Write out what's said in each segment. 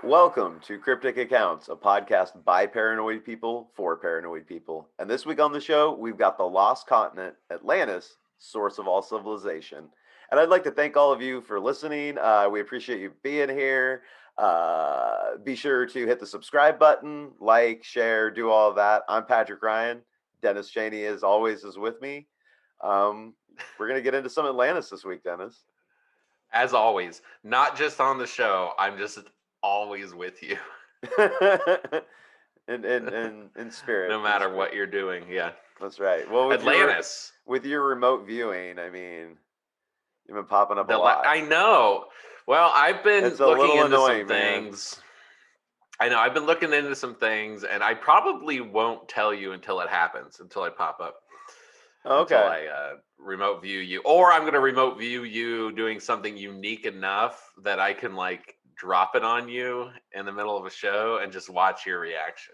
Welcome to Cryptic Accounts, a podcast by paranoid people for paranoid people. And this week on the show, we've got the lost continent, Atlantis, source of all civilization. And I'd like to thank all of you for listening. We appreciate you being here. Be sure to hit the subscribe button, like, share, do all of that. I'm Patrick Ryan. Dennis Cheney, as always, is with me. We're going to get into some Atlantis this week, Dennis. As always, not just on the show. I'm just always with you. in spirit. No matter what you're doing. Yeah. That's right. Well, Atlantis. With your remote viewing, I mean, you've been popping up a lot. I know. Well, I've been looking into annoying, some things. I know. I've been looking into some things, and I probably won't tell you until it happens, until I pop up. Okay. Until I remote view you. Or I'm going to remote view you doing something unique enough that I can, drop it on you in the middle of a show and just watch your reaction.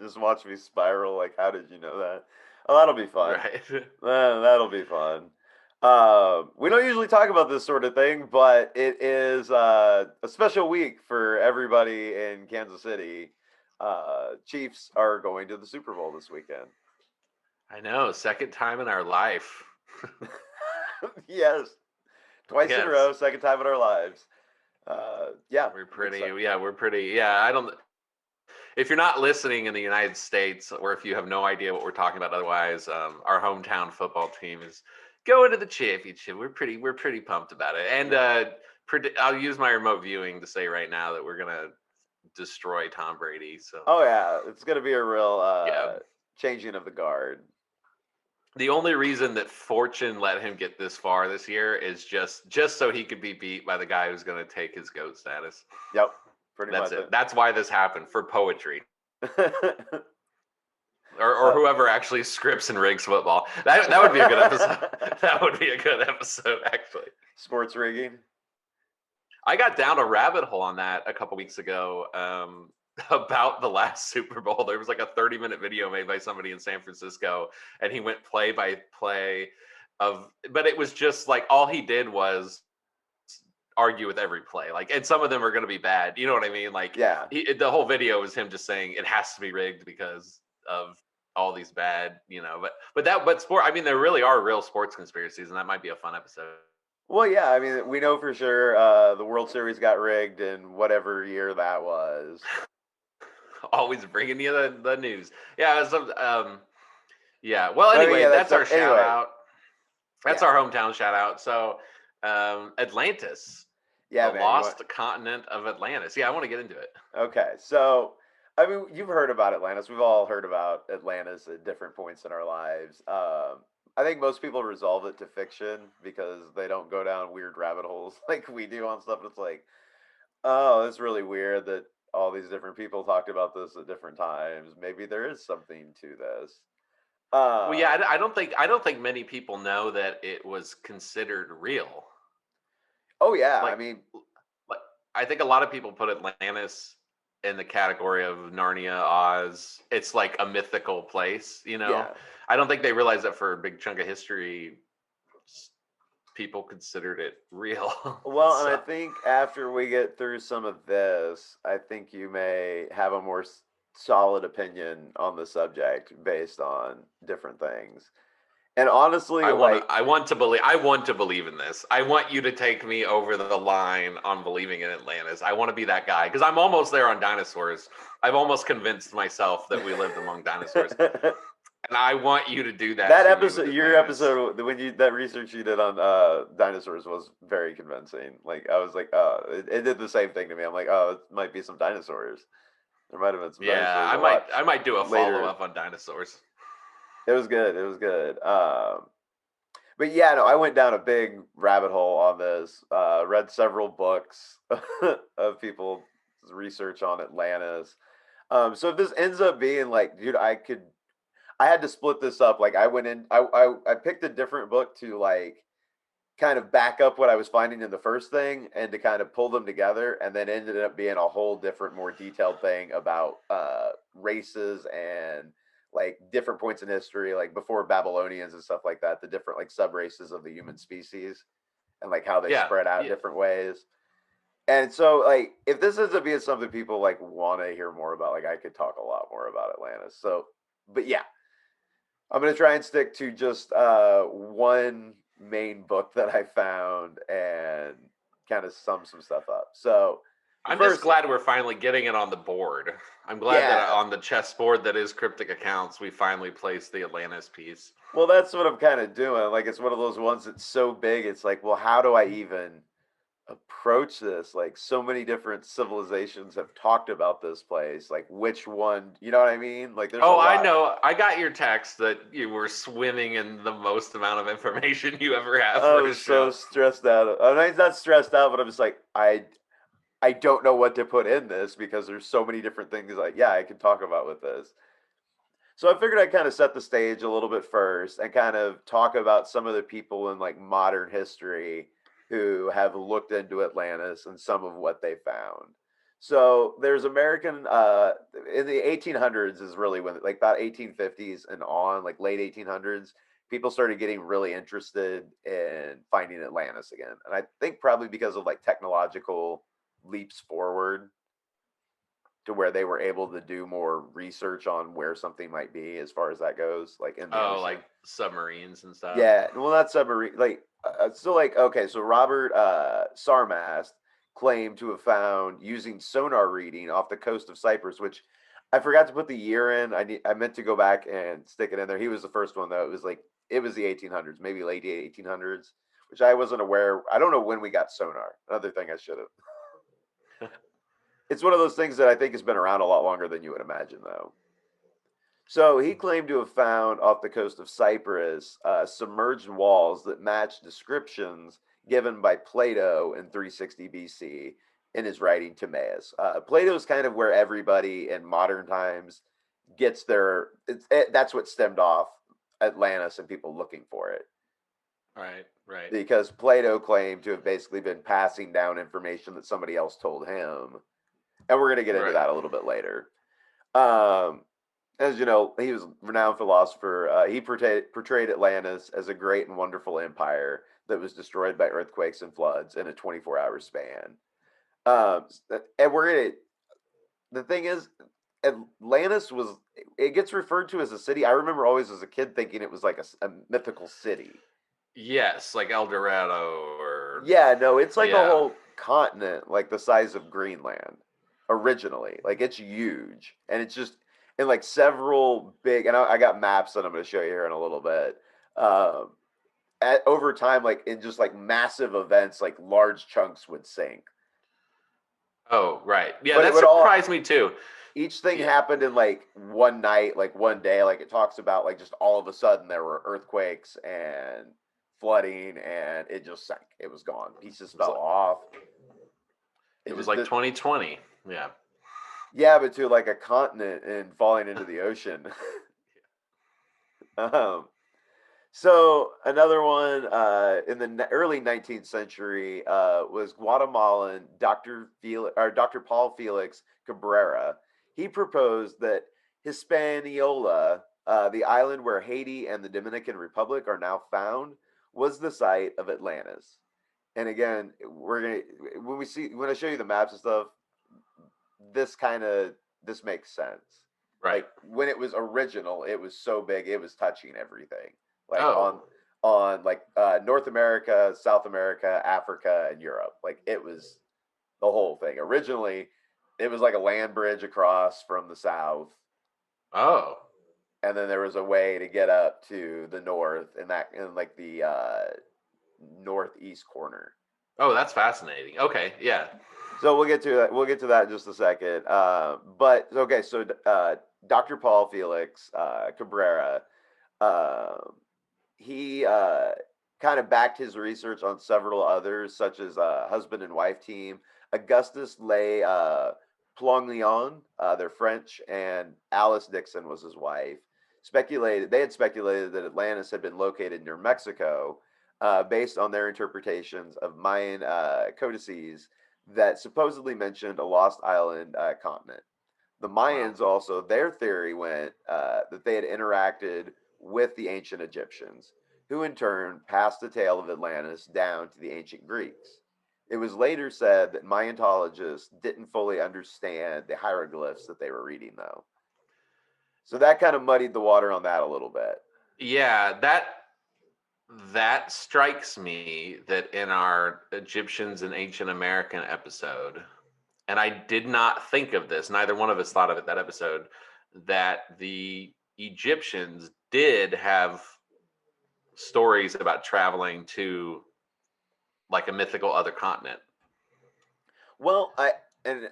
Just watch me spiral. Like, how did you know that? Oh, that'll be fun. Right. That'll be fun. We don't usually talk about this sort of thing, but it is a special week for everybody in Kansas City. Chiefs are going to the Super Bowl this weekend. I know, second time in our life. Yes, twice in a row, second time in our lives. We're pretty. I don't. If you're not listening in the United States, or if you have no idea what we're talking about, otherwise, our hometown football team is going to the championship. We're pretty pumped about it, and I'll use my remote viewing to say right now that we're gonna destroy Tom Brady. So. Oh yeah, it's gonna be a real changing of the guard. The only reason that fortune let him get this far this year is just so he could be beat by the guy who's going to take his GOAT status. Yep, pretty much. That's it. That's why this happened, for poetry. or whoever actually scripts and rigs football. That would be a good episode. That would be a good episode, actually. Sports rigging. I got down a rabbit hole on that a couple weeks ago. About the last Super Bowl. There was like a 30-minute video made by somebody in San Francisco, and he went play by play but it was just like all he did was argue with every play. And some of them are going to be bad. You know what I mean? The whole video was him just saying it has to be rigged because of all these bad, but sport. I mean, there really are real sports conspiracies, and that might be a fun episode. Well, yeah, I mean, we know for sure the World Series got rigged in whatever year that was. Always bringing you the news. Yeah. Yeah. Well, anyway, that's our shout out. That's our hometown shout out. So, Atlantis. Yeah, the lost continent of Atlantis. Yeah, I want to get into it. Okay. So, I mean, you've heard about Atlantis. We've all heard about Atlantis at different points in our lives. I think most people resolve it to fiction because they don't go down weird rabbit holes like we do on stuff. It's like, oh, it's really weird that all these different people talked about this at different times. Maybe there is something to this. Well, yeah, I don't think many people know that it was considered real. Oh yeah, I mean, I think a lot of people put Atlantis in the category of Narnia, Oz. It's like a mythical place, Yeah. I don't think they realize that for a big chunk of history, people considered it real. Well, so. And I think after we get through some of this, I think you may have a more solid opinion on the subject based on different things. And honestly, I want to believe in this. I want you to take me over the line on believing in Atlantis. I want to be that guy because I'm almost there on dinosaurs. I've almost convinced myself that we lived among dinosaurs. And I want you to do that. That episode, episode, that research you did on dinosaurs was very convincing. I was like, it did the same thing to me. I'm like, oh, it might be some dinosaurs. There might have been some dinosaurs. Yeah, I might do a follow-up on dinosaurs. It was good. But yeah, no, I went down a big rabbit hole on this. Read several books of people's research on Atlantis. So if this ends up being dude, I had to split this up. I picked a different book to kind of back up what I was finding in the first thing and to kind of pull them together, and then ended up being a whole different, more detailed thing about races and different points in history, before Babylonians and stuff like that, the different sub races of the human species and how they spread out different ways. And so, like, if this ends up being something people like want to hear more about, like, I could talk a lot more about Atlantis. So, but yeah, I'm gonna try and stick to just one main book that I found and kind of sum some stuff up. So, the I'm just first, glad we're finally getting it on the board. I'm glad that yeah, on the chessboard that is cryptic accounts, we finally placed the Atlantis piece. well, that's what I'm kind of doing. Like, it's one of those ones that's so big. It's like, well, how do I even approach this? Like, so many different civilizations have talked about this place. Like, which one? You know what I mean? Like, there's a Oh, I lot. know. I got your text that you were swimming in the most amount of information you ever have I for a was so show. stressed out. I mean, not stressed out, but I'm just like, I don't know what to put in this because there's so many different things. Like, yeah, I can talk about with this. So I figured I'd kind of set the stage a little bit first and kind of talk about some of the people in like modern history who have looked into Atlantis and some of what they found. So there's American in the 1800s is really when, like, about 1850s and on, like late 1800s, people started getting really interested in finding Atlantis again. And I think probably because of like technological leaps forward to where they were able to do more research on where something might be as far as that goes, like in the Oh, ocean. like submarines and stuff. Yeah, well, not submarine. Like, so, like, okay, so Robert Sarmast claimed to have found using sonar reading off the coast of Cyprus, which I forgot to put the year in. I meant to go back and stick it in there. He was the first one though. It was like it was the 1800s, maybe late 1800s, which I wasn't aware. I don't know when we got sonar. Another thing I should have. It's one of those things that I think has been around a lot longer than you would imagine, though. So he claimed to have found off the coast of Cyprus submerged walls that match descriptions given by Plato in 360 BC in his writing Timaeus. Plato is kind of where everybody in modern times gets their. That's what stemmed off Atlantis and people looking for it, Right, right, because Plato claimed to have basically been passing down information that somebody else told him, and we're going to get into right. that a little bit later. Um, as you know, he was a renowned philosopher. He portrayed Atlantis as a great and wonderful empire that was destroyed by earthquakes and floods in a 24-hour span. Um, and we're in it. The thing is, Atlantis was. It gets referred to as a city. I remember always as a kid thinking it was like a mythical city. Yes, like El Dorado or Yeah, no, it's like a yeah. whole continent, like the size of Greenland, originally. Like, it's huge, and it's just in like several big. And I got maps that I'm going to show you here in a little bit. Um, over time, like in just like massive events, like large chunks would sink, Oh, right. Yeah, but it that would all. surprised me too. Each thing Yeah. happened in like one night, like one day. Like, it talks about like just all of a sudden there were earthquakes and flooding, and it just sank. It was gone. Pieces It was fell like off. it It was just like did. 2020. Yeah. Yeah, but to like a continent and falling into the ocean. um, so another one in the early 19th century was Guatemalan Dr. Paul Felix Cabrera. He proposed that Hispaniola, the island where Haiti and the Dominican Republic are now found, was the site of Atlantis. And again, we're gonna when I show you the maps and stuff, this kind of this makes sense. Right. Like, when it was original, it was so big, it was touching everything. Like Oh. on like North America, South America, Africa, and Europe. Like, it was the whole thing. Originally, it was like a land bridge across from the south, Oh. and then there was a way to get up to the north, and that in like the northeast corner. Oh, that's fascinating. Okay, yeah. So we'll get to that. We'll get to that in just a second. But okay, so Dr. Paul Felix Cabrera, uh, he kind of backed his research on several others, such as husband and wife team Augustus Lay Plonglion, they're French, and Alice Dixon was his wife. They had speculated that Atlantis had been located near Mexico, based on their interpretations of Mayan codices that supposedly mentioned a lost island continent. The Wow. Mayans also, their theory went that they had interacted with the ancient Egyptians, who in turn passed the tale of Atlantis down to the ancient Greeks. It was later said that Mayantologists didn't fully understand the hieroglyphs that they were reading, though. So that kind of muddied the water on that a little bit. Yeah, that strikes me that in our Egyptians and Ancient American episode, and I did not think of this, neither one of us thought of it that episode, that the Egyptians did have stories about traveling to like a mythical other continent. Well, and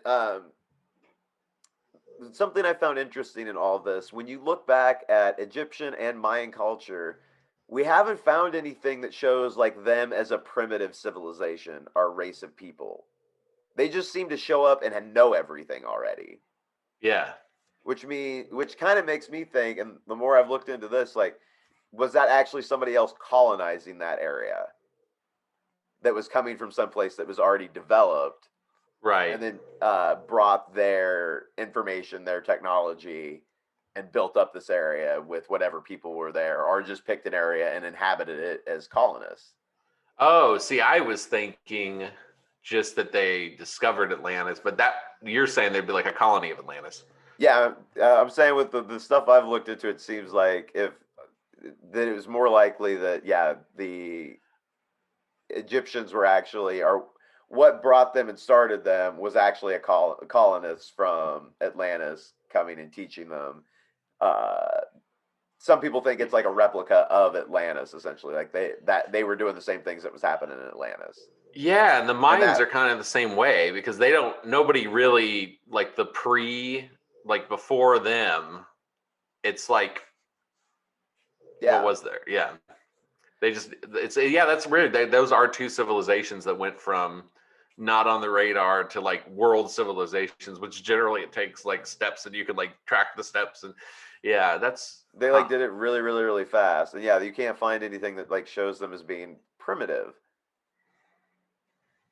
something I found interesting in all this, when you look back at Egyptian and Mayan culture, we haven't found anything that shows like them as a primitive civilization or race of people. They just seem to show up and know everything already, Yeah. which kind of makes me think. And the more I've looked into this, like, was that actually somebody else colonizing that area that was coming from someplace that was already developed, Right. and then brought their information, their technology, and built up this area with whatever people were there, or just picked an area and inhabited it as colonists. Oh, see, I was thinking just that they discovered Atlantis, but that you're saying there'd be like a colony of Atlantis. Yeah, I'm saying with the stuff I've looked into, it seems like if that it was more likely that the Egyptians were actually, or what brought them and started them was actually a colonist from Atlantis coming and teaching them. Uh, some people think it's like a replica of Atlantis, essentially. Like they were doing the same things that was happening in Atlantis, Yeah, and the and Mayans that are kind of the same way because they don't nobody really like like before them, it's like what yeah was there? Yeah. They just it's yeah, that's weird. Those are two civilizations that went from not on the radar to like world civilizations, which generally it takes like steps and you can like track the steps and yeah, that's they like huh. did it really really really fast, and yeah, you can't find anything that like shows them as being primitive.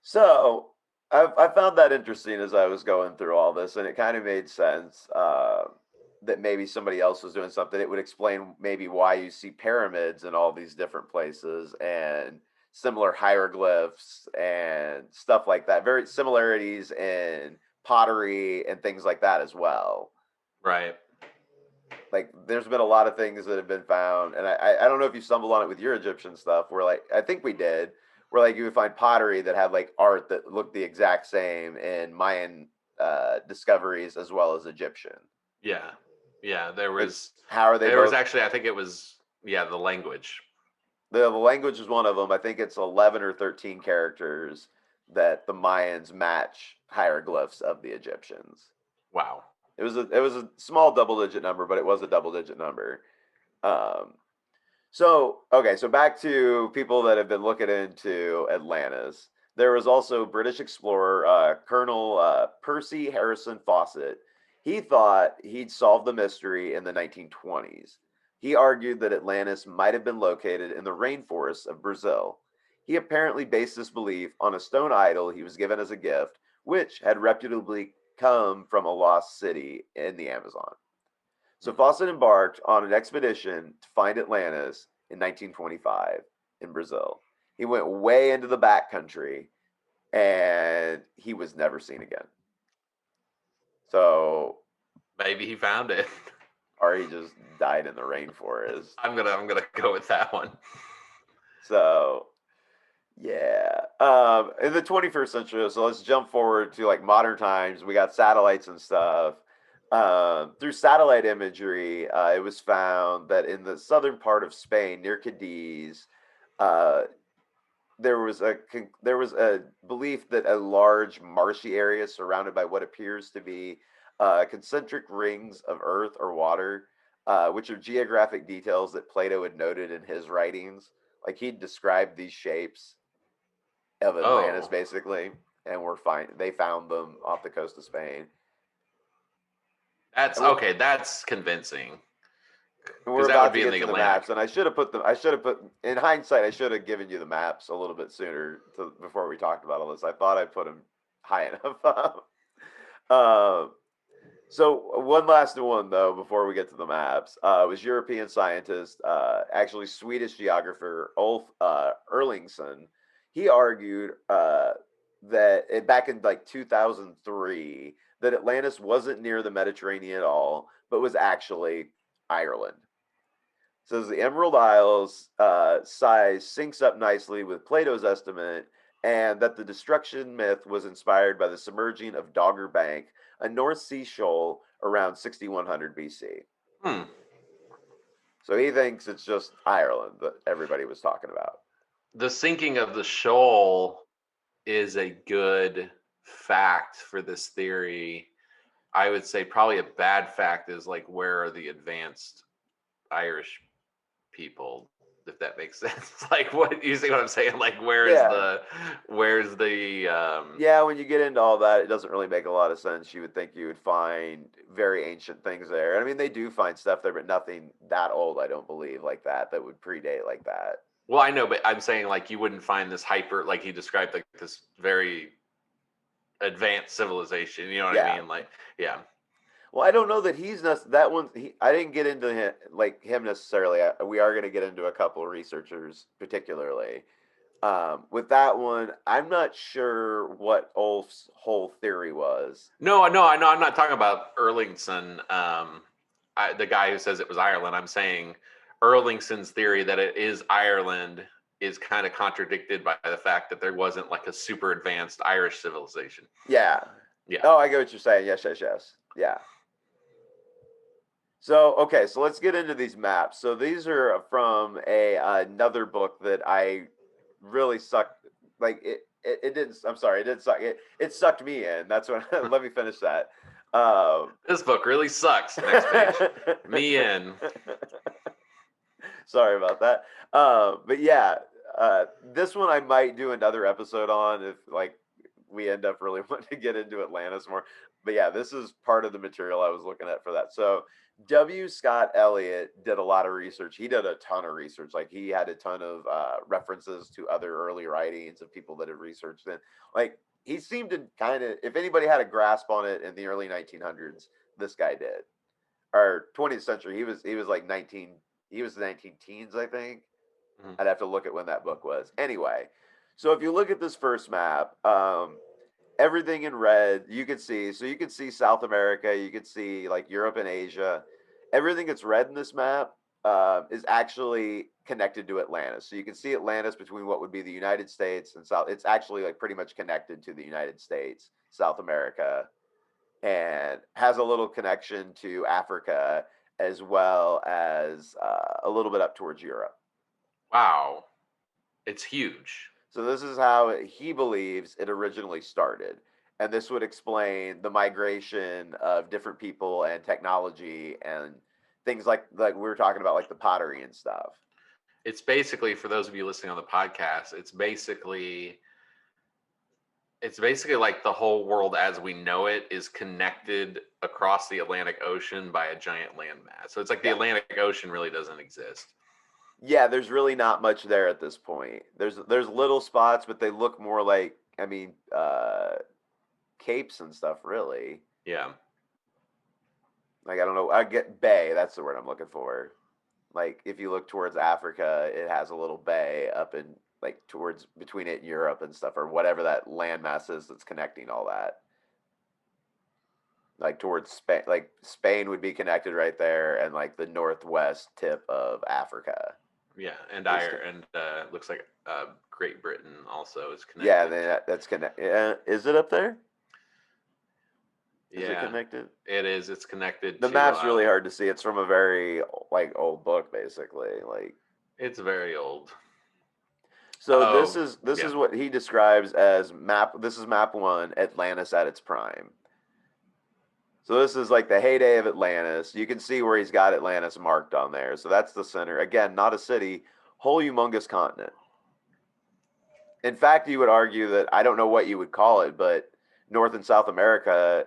So I found that interesting as I was going through all this, and it kind of made sense that maybe somebody else was doing something. It would explain maybe why you see pyramids in all these different places and similar hieroglyphs and stuff like that. Very similarities in pottery and things like that as well. Right. Like there's been a lot of things that have been found, and I don't know if you stumbled on it with your Egyptian stuff, where like I think we did, where like you would find pottery that had like art that looked the exact same in Mayan discoveries as well as Egyptian. Yeah. Yeah, there Like was how are they there was both? actually I think it was yeah, the language. The language is one of them. I think it's 11 or 13 characters that the Mayans match hieroglyphs of the Egyptians. Wow. It was a small double digit number, but it was a double digit number. Um, So, okay, so back to people that have been looking into Atlantis. There was also British explorer Colonel Percy Harrison Fawcett. He thought he'd solved the mystery in the 1920s. He argued that Atlantis might have been located in the rainforests of Brazil. He apparently based this belief on a stone idol he was given as a gift, which had reputably come from a lost city in the Amazon. So Hmm. Fawcett embarked on an expedition to find Atlantis in 1925 in Brazil. He went way into the backcountry and he was never seen again. So, Maybe he found it. or he just died in the rainforest. I'm gonna go with that one. So, yeah. In the 21st century, so let's jump forward to like modern times. We got satellites and stuff. Through satellite imagery, it was found that in the southern part of Spain, near Cadiz, uh, there was a belief that a large marshy area surrounded by what appears to be concentric rings of earth or water, which are geographic details that Plato had noted in his writings. Like he described these shapes of Atlantis Oh, basically, and they found them off the coast of Spain. that's And we're okay. That's convincing we're because that would about to be in get the to the maps, Atlantic. and I should have put in hindsight, I should have given you the maps a little bit sooner before we talked about all this. I thought I put them high enough up. Um, so one last one though before we get to the maps was European scientist, actually Swedish geographer Ulf Erlingsson. He argued back in like 2003 that Atlantis wasn't near the Mediterranean at all, but was actually Ireland. Says the Emerald Isles size syncs up nicely with Plato's estimate, and that the destruction myth was inspired by the submerging of Dogger Bank, a North Sea shoal around 6100 BC. Hmm. So he thinks it's just Ireland that everybody was talking about. The sinking of the shoal is a good fact for this theory. I would say probably a bad fact is like, where are the advanced Irish people, if that makes sense? Like, what you see what I'm saying? Like, Yeah. where's the Yeah, when you get into all that, it doesn't really make a lot of sense. You would think you would find very ancient things there. I mean, they do find stuff there, but nothing that old, I don't believe, like that would predate like that. well, I know, but I'm saying like you wouldn't find this hyper, like he described, like this very advanced civilization. You know what I Yeah. mean? Like, yeah. Well, I don't know that that one. I didn't get into him necessarily. We are going to get into a couple of researchers, particularly with that one. I'm not sure what Ulf's whole theory was. No, no, I know. I'm not talking about Erlingson, the guy who says it was Ireland. I'm saying Erlingson's theory that it is Ireland is kind of contradicted by the fact that there wasn't like a super advanced Irish civilization. Yeah. Yeah. Oh, I get what you're saying. Yes, yes, yes. Yeah. So okay, so let's get into these maps. So these are from another book that I really sucked. Like it didn't. I'm sorry, it didn't suck. It sucked me in. That's what. Let me finish that. This book really sucks. Next page. Me in. Sorry about that. But yeah, this one I might do another episode on if like we end up really wanting to get into Atlantis more. But yeah, this is part of the material I was looking at for that. So W. Scott Elliott did a lot of research. He did a ton of research. Like he had a ton of references to other early writings of people that had researched it. Like he seemed to kind of, if anybody had a grasp on it in the early 1900s, this guy did. Or 20th century, he was like 19. He was 19 teens, I think. Mhm. I'd have to look at when that book was. Anyway, so if you look at this first map, everything in red you can see. So you can see South America, you can see like Europe and Asia. Everything that's red in this map is actually connected to Atlantis. So you can see Atlantis between what would be the United States and South. It's actually like pretty much connected to the United States, South America, and has a little connection to Africa as well as a little bit up towards Europe. Wow. It's huge. So this is how he believes it originally started. And this would explain the migration of different people and technology and things like we were talking about, like the pottery and stuff. It's basically, for those of you listening on the podcast, it's basically like the whole world as we know it is connected across the Atlantic Ocean by a giant landmass. So it's like the Yeah. Atlantic Ocean really doesn't exist. Yeah, there's really not much there at this point. There's little spots, but they look more like, I mean, capes and stuff, really. Yeah. Like I don't know, I get bay. That's the word I'm looking for. Like if you look towards Africa, it has a little bay up in like towards between it and Europe and stuff, or whatever that landmass is that's connecting all that. Like towards Spain, like Spain would be connected right there, and like the northwest tip of Africa. Yeah. And Is Ireland, looks like Great Britain also is Yeah, connected. that's connected. Yeah, is it up there? Is it Yeah, connected? it is. It's connected The to, map's really hard to see. It's from a very like old book, basically. Like it's very old. so, this Oh, is this yeah. is what he describes as map. This is map one, Atlantis at its prime. So this is like the heyday of Atlantis. You can see where he's got Atlantis marked on there. So that's the center. Again, not a city, whole humongous continent. In fact, you would argue that I don't know what you would call it, but North and South America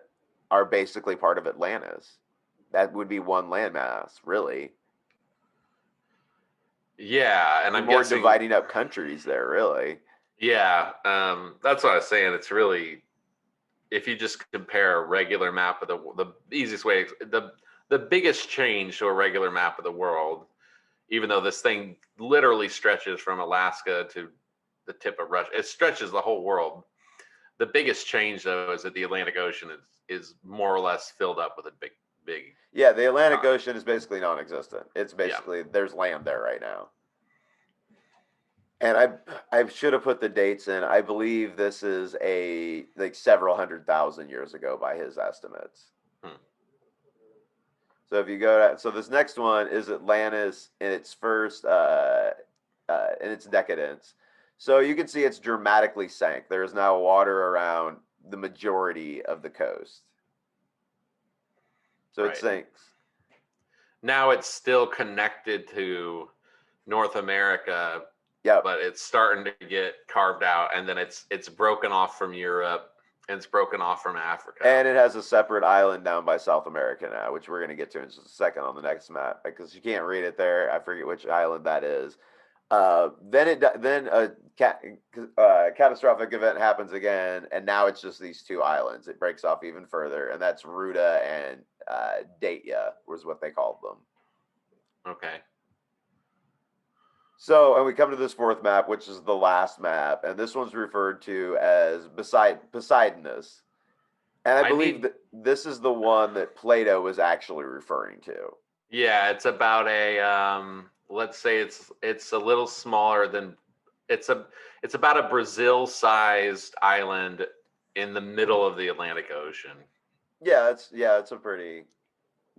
are basically part of Atlantis. That would be one landmass, really. Yeah, and You're I'm more guessing, dividing up countries there, really. yeah, that's what I was saying. It's really, if you just compare a regular map of the easiest way, the biggest change to a regular map of the world, even though this thing literally stretches from Alaska to the tip of Russia, it stretches the whole world. The biggest change though is that the Atlantic Ocean is more or less filled up with a big Yeah, the Atlantic continent. Ocean is basically non-existent. It's Yeah. basically there's land there right now. And I should have put the dates in. I believe this is a like several 100,000 years ago by his estimates. Hmm. So if you go to, so this next one is Atlantis in its first in its decadence. So you can see it's dramatically sank. There is now water around the majority of the coast. So it Right. sinks. Now it's still connected to North America, Yep. but it's starting to get carved out, and then it's broken off from Europe and it's broken off from Africa. And it has a separate island down by South America now, which we're going to get to in just a second on the next map because you can't read it there. I forget which island that is. Then a catastrophic event happens again, and now it's just these two islands. It breaks off even further, and that's Ruta and Datia was what they called them. Okay. So, and we come to this fourth map, which is the last map, and this one's referred to as Poseidonus. And I believe that this is the one that Plato was actually referring to. Yeah, it's about a let's say it's a little smaller than it's about a Brazil-sized island in the middle of the Atlantic Ocean. Yeah, it's a pretty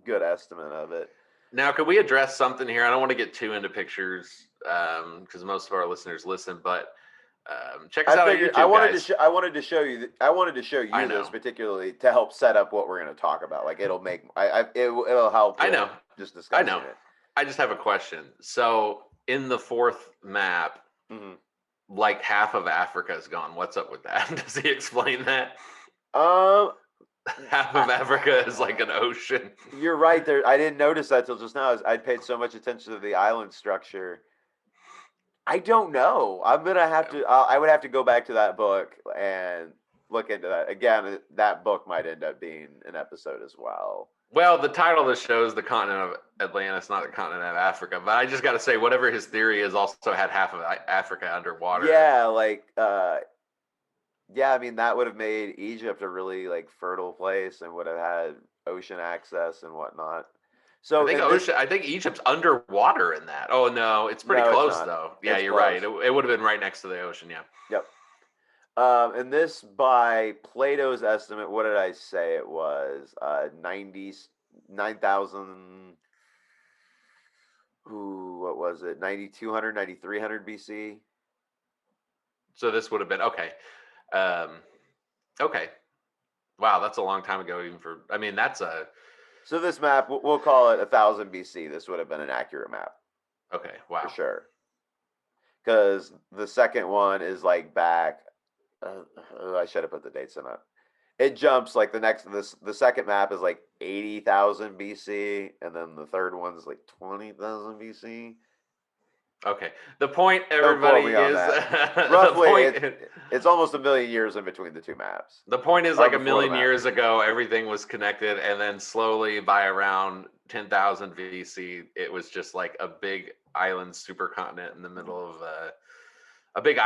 good estimate of it. Now, could we address something here? I don't want to get too into pictures because most of our listeners listen, but check us out on YouTube, I wanted guys. I wanted to show you. I wanted to show you this particularly to help set up what we're going to talk about. Like it'll make it'll help. I know. Just I discussing know. it. I just have a question. So in the fourth map, like half of Africa is gone. What's up with that? Does he explain that? Half of Africa is like an ocean. You're right there. I didn't notice that till just now. I paid so much attention to the island structure. I don't know. I'm gonna have to. I would have to go back to that book and look into that again. That book might end up being an episode as well. Well, the title of the show is The Continent of Atlantis, not the Continent of Africa. But I just got to say, whatever his theory is, also had half of Africa underwater. Yeah, like, yeah. I mean, that would have made Egypt a really like fertile place and would have had ocean access and whatnot. So I think Egypt's underwater in that. Oh no, it's pretty close though. Yeah, you're right. It would have been right next to the ocean. Yeah. Yep. And this, by Plato's estimate, what did I say it was? 9,000. Ooh, what was it? 9,200, 9,300 BC. So this would have been okay. Okay. Wow, that's a long time ago. Even for, I mean, that's a. So this map, we'll call it 1,000 BC. This would have been an accurate map. Okay. Wow. For sure. Because the second one is like back. I should have put the dates in it. It jumps like the second map is like 80,000 BC, and then the third one is like 20,000 BC. Okay. The point, everybody, is roughly it's almost a million years in between the two maps. The point is like a million years ago, everything was connected, and then slowly by around 10,000 BC, it was just like a big island supercontinent in the middle of a big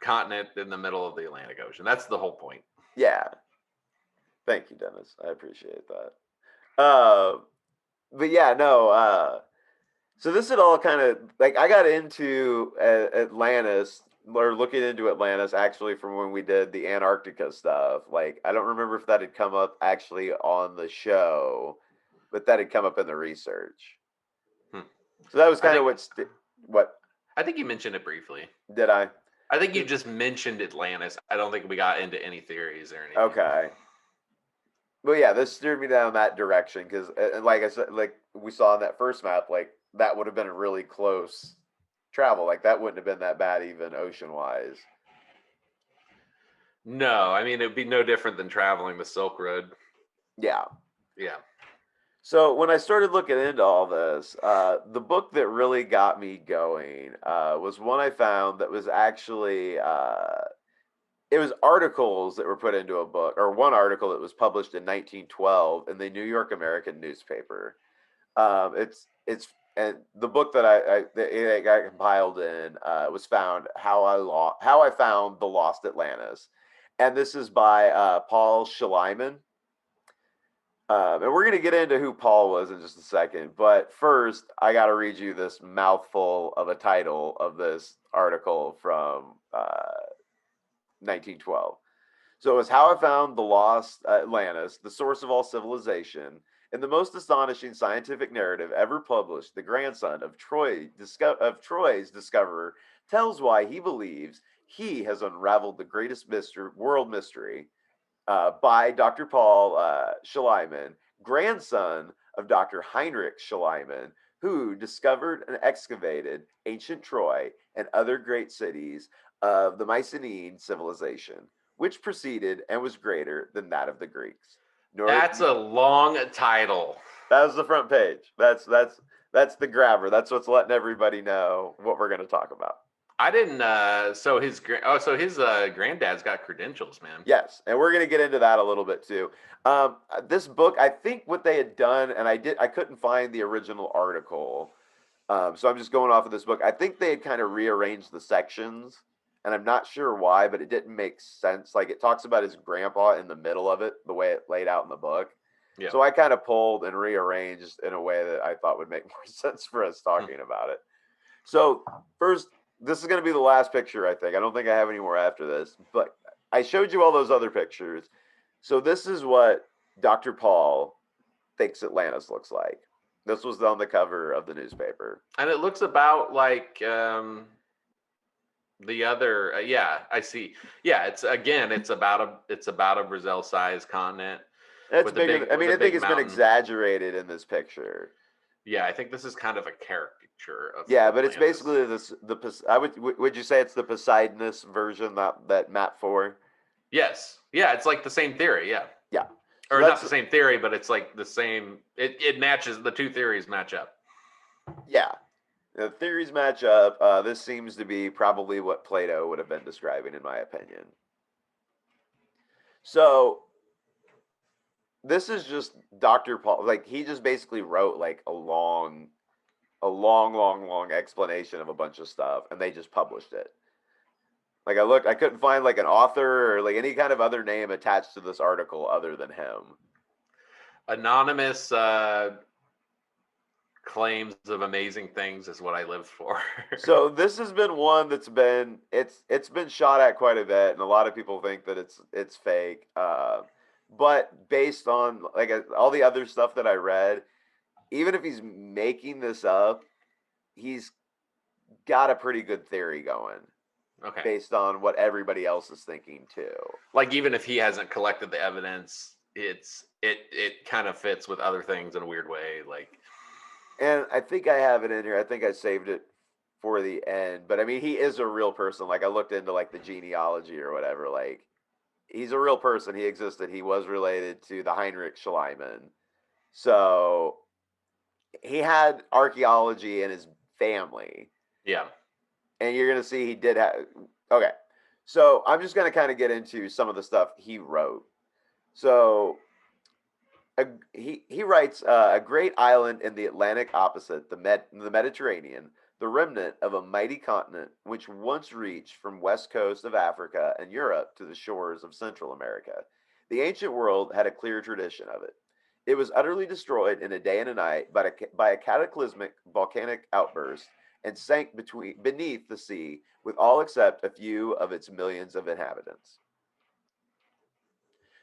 continent in the middle of the Atlantic Ocean. That's the whole point. Yeah. Thank you, Dennis. I appreciate that. But yeah, no. So this is all kind of like I got into Atlantis or looking into Atlantis actually from when we did the Antarctica stuff. Like I don't remember if that had come up actually on the show, but that had come up in the research. So that was kind of what I think you mentioned it briefly. Did I? I think you just mentioned Atlantis. I don't think we got into any theories or anything. Okay. Well, yeah, this steered me down that direction because, like I said, like we saw in that first map, like that would have been a really close travel. Like that wouldn't have been that bad even ocean wise. No, I mean it'd be no different than traveling the Silk Road. Yeah. Yeah. So when I started looking into all this, the book that really got me going was one I found that was actually it was articles that were put into a book, or one article that was published in 1912 in the New York American newspaper. It's and the book that I got compiled in was found how I found the Lost Atlantis, and this is by Paul Schleiman. And we're going to get into who Paul was in just a second. But first, I got to read you this mouthful of a title of this article from 1912. So it was How I Found the Lost Atlantis, the Source of All Civilization. In the most astonishing scientific narrative ever published, the grandson of Troy's discoverer tells why he believes he has unraveled the greatest world mystery by Dr. Paul Schleiman, grandson of Dr. Heinrich Schliemann, who discovered and excavated ancient Troy and other great cities of the Mycenaean civilization, which preceded and was greater than that of the Greeks. That's a long title. That was the front page. That's the grabber. That's what's letting everybody know what we're going to talk about. I didn't. So his granddad's got credentials, man. Yes, and we're going to get into that a little bit too. This book, I think what they had done, and I couldn't find the original article, so I'm just going off of this book. I think they had kind of rearranged the sections, and I'm not sure why, but it didn't make sense. Like it talks about his grandpa in the middle of it, the way it laid out in the book. Yeah. So I kind of pulled and rearranged in a way that I thought would make more sense for us talking about it. So first, this is going to be the last picture, I think. I don't think I have any more after this, but I showed you all those other pictures. So this is what Dr. Paul thinks Atlantis looks like. This was on the cover of the newspaper. And it looks about like the other, yeah, I see. Yeah, it's about a Brazil-sized continent. It's bigger. I think it's been exaggerated in this picture. Yeah, I think this is kind of a caricature of. Yeah, but it's basically would you say it's the Poseidonus version that map 4? Yes. Yeah, it's like the same theory. Yeah. Yeah. So or not the same theory, but it's like the same. It matches. The two theories match up. Yeah, the theories match up. This seems to be probably what Plato would have been describing, in my opinion. So this is just Dr. Paul. Like he just basically wrote like a long explanation of a bunch of stuff, and they just published it. Like I couldn't find like an author or like any kind of other name attached to this article other than him. Anonymous claims of amazing things is what I live for. So this has been one that's been it's been shot at quite a bit, and a lot of people think that it's fake. But based on like all the other stuff that I read, even if he's making this up, he's got a pretty good theory going. Okay. Based on what everybody else is thinking too. Like even if he hasn't collected the evidence, it kind of fits with other things in a weird way. Like, and I think I have it in here. I think I saved it for the end. But I mean, he is a real person. Like I looked into like the genealogy or whatever. Like he's a real person. He existed. He was related to the Heinrich Schliemann. So he had archaeology in his family. Yeah. And you're going to see he did have... Okay. So I'm just going to kind of get into some of the stuff he wrote. So he writes, a great island in the Atlantic opposite the Mediterranean, the remnant of a mighty continent which once reached from west coast of Africa and Europe to the shores of Central America. The ancient world had a clear tradition of it. It was utterly destroyed in a day and a night by a cataclysmic volcanic outburst and sank beneath the sea with all except a few of its millions of inhabitants.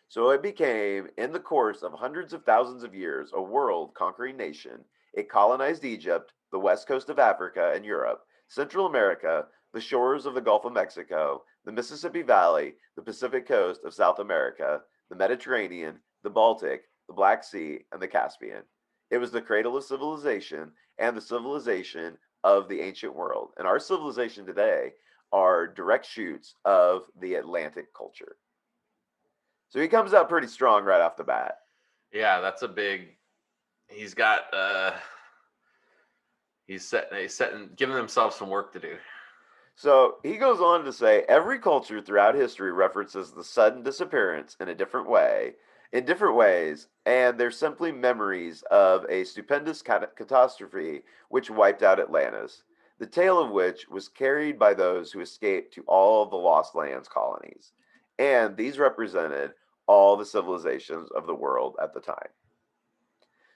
So it became, in the course of hundreds of thousands of years, a world-conquering nation. It colonized Egypt, the west coast of Africa and Europe, Central America, the shores of the Gulf of Mexico, the Mississippi Valley, the Pacific coast of South America, the Mediterranean, the Baltic, the Black Sea, and the Caspian. It was the cradle of civilization and the civilization of the ancient world. And our civilization today are direct shoots of the Atlantic culture. So he comes out pretty strong right off the bat. Yeah, that's a big... He's got... He's giving himself some work to do. So he goes on to say, every culture throughout history references the sudden disappearance in different ways, and they're simply memories of a stupendous catastrophe which wiped out Atlantis, the tale of which was carried by those who escaped to all of the Lost Lands colonies. and these represented all the civilizations of the world at the time.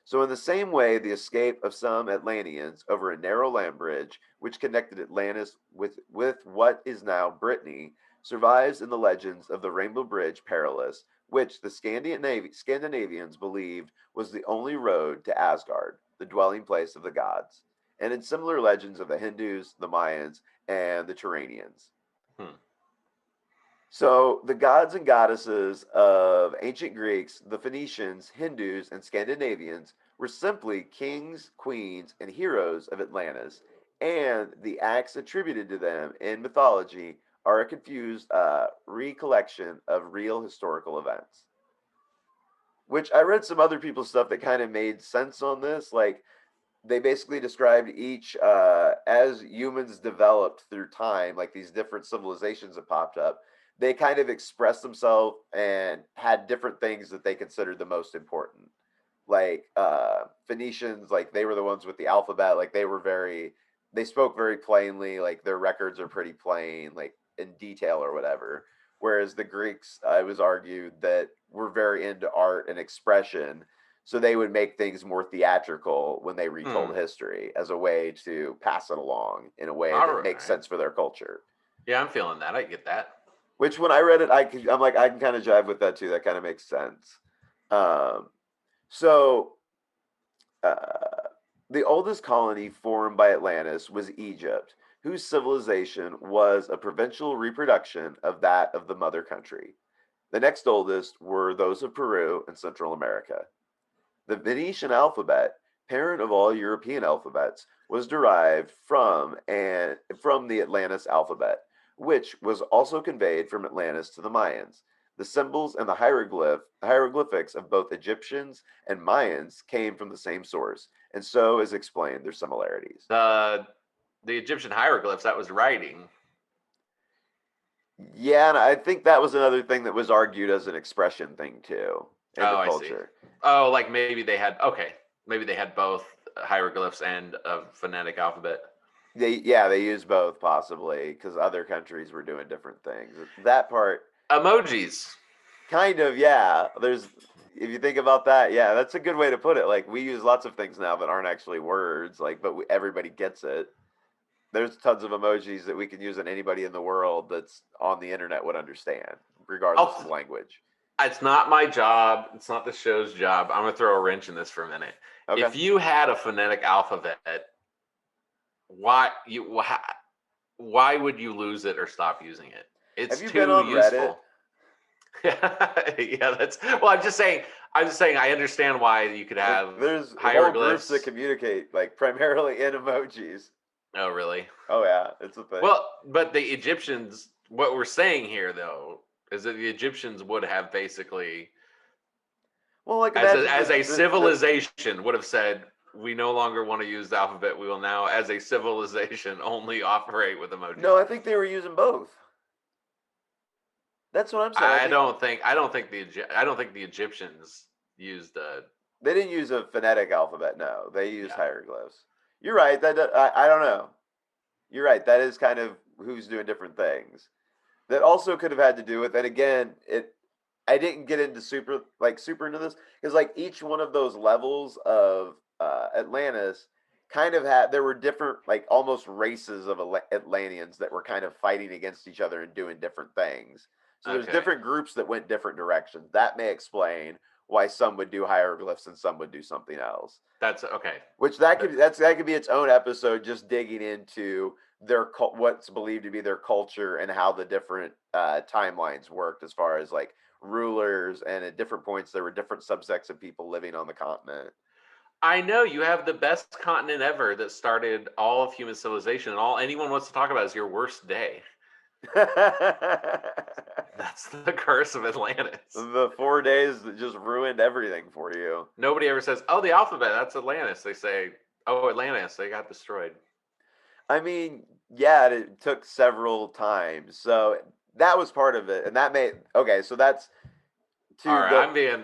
So, in the same way, the escape of some Atlanteans over a narrow land bridge, which connected Atlantis with what is now Brittany, survives in the legends of the Rainbow Bridge Perilous, which the Scandinavians believed was the only road to Asgard, the dwelling place of the gods, and in similar legends of the Hindus, the Mayans, and the Turanians. Hmm. So, the gods and goddesses of ancient Greeks, the Phoenicians, Hindus, and Scandinavians were simply kings, queens, and heroes of Atlantis, and the acts attributed to them in mythology are a confused recollection of real historical events. Which I read some other people's stuff that kind of made sense on this. Like, they basically described each as humans developed through time, like these different civilizations that popped up. They kind of expressed themselves and had different things that they considered the most important. Like Phoenicians, like they were the ones with the alphabet. Like they spoke very plainly. Like their records are pretty plain, like in detail or whatever. Whereas the Greeks, it was argued that were very into art and expression, so they would make things more theatrical when they Hmm. retold history as a way to pass it along in a way All that makes right. sense for their culture. Yeah, I'm feeling that. I get that. Which when I read it, I'm like, I can kind of jive with that too. That kind of makes sense. Um, so uh, the oldest colony formed by Atlantis was Egypt, whose civilization was a provincial reproduction of that of the mother country. The next oldest were those of Peru and Central America. The Venetian alphabet, parent of all European alphabets, was derived from the Atlantis alphabet, which was also conveyed from Atlantis to the Mayans. The symbols and the hieroglyphics of both Egyptians and Mayans came from the same source, and so is explained their similarities. The the Egyptian hieroglyphs, that was writing. Yeah, and I think that was another thing that was argued as an expression thing too in the Oh, I see. culture. Oh, like maybe they had okay. Maybe they had both hieroglyphs and a phonetic alphabet. They use both possibly because other countries were doing different things. That part, Emojis. kind of, yeah. There's if you think about that, yeah, that's a good way to put it. Like we use lots of things now that aren't actually words, like everybody gets it. There's tons of emojis that we can use, and anybody in the world that's on the internet would understand, regardless of I'll, language. it's not my job. It's not the show's job. I'm gonna throw a wrench in this for a minute. Okay. If you had a phonetic alphabet, why why would you lose it or stop using it? Have It's you been too on Reddit? useful. Yeah, that's well. I'm just saying. I'm just saying. I understand why you could Like have there's whole groups that hieroglyphs. communicate like primarily in emojis. Oh, really? Oh yeah, it's a thing. Well, but the Egyptians. What we're saying here, though, is that the Egyptians would have basically, Well, like imagine as a the civilization, would have said, "We no longer want to use the alphabet. We will now, as a civilization, only operate with emojis." no, I think they were using both. That's what I'm saying. I think I don't think I don't think the Egyptians used they didn't use a phonetic alphabet. No, they used yeah. hieroglyphs. You're right. I don't know. You're right. That is kind of who's doing different things. That also could have had to do with, and again, it. I didn't get into super into this because like each one of those levels of Atlantis kind of had there were different like almost races of Atlanteans that were kind of fighting against each other and doing different things. So there's Okay, different groups that went different directions. That may explain why some would do hieroglyphs and some would do something else. that's okay. Which that could be its own episode, just digging into what's believed to be their culture and how the different timelines worked as far as like rulers, and at different points there were different subsects of people living on the continent. I know you have the best continent ever that started all of human civilization, and all anyone wants to talk about is your worst day. That's the curse of Atlantis. The 4 days that just ruined everything for you. Nobody ever says, "Oh, the alphabet, that's Atlantis." They say, "Oh, Atlantis, they got destroyed." I mean, yeah, it took several times, so that was part of it, and that made okay. So that's All to right, go. I'm being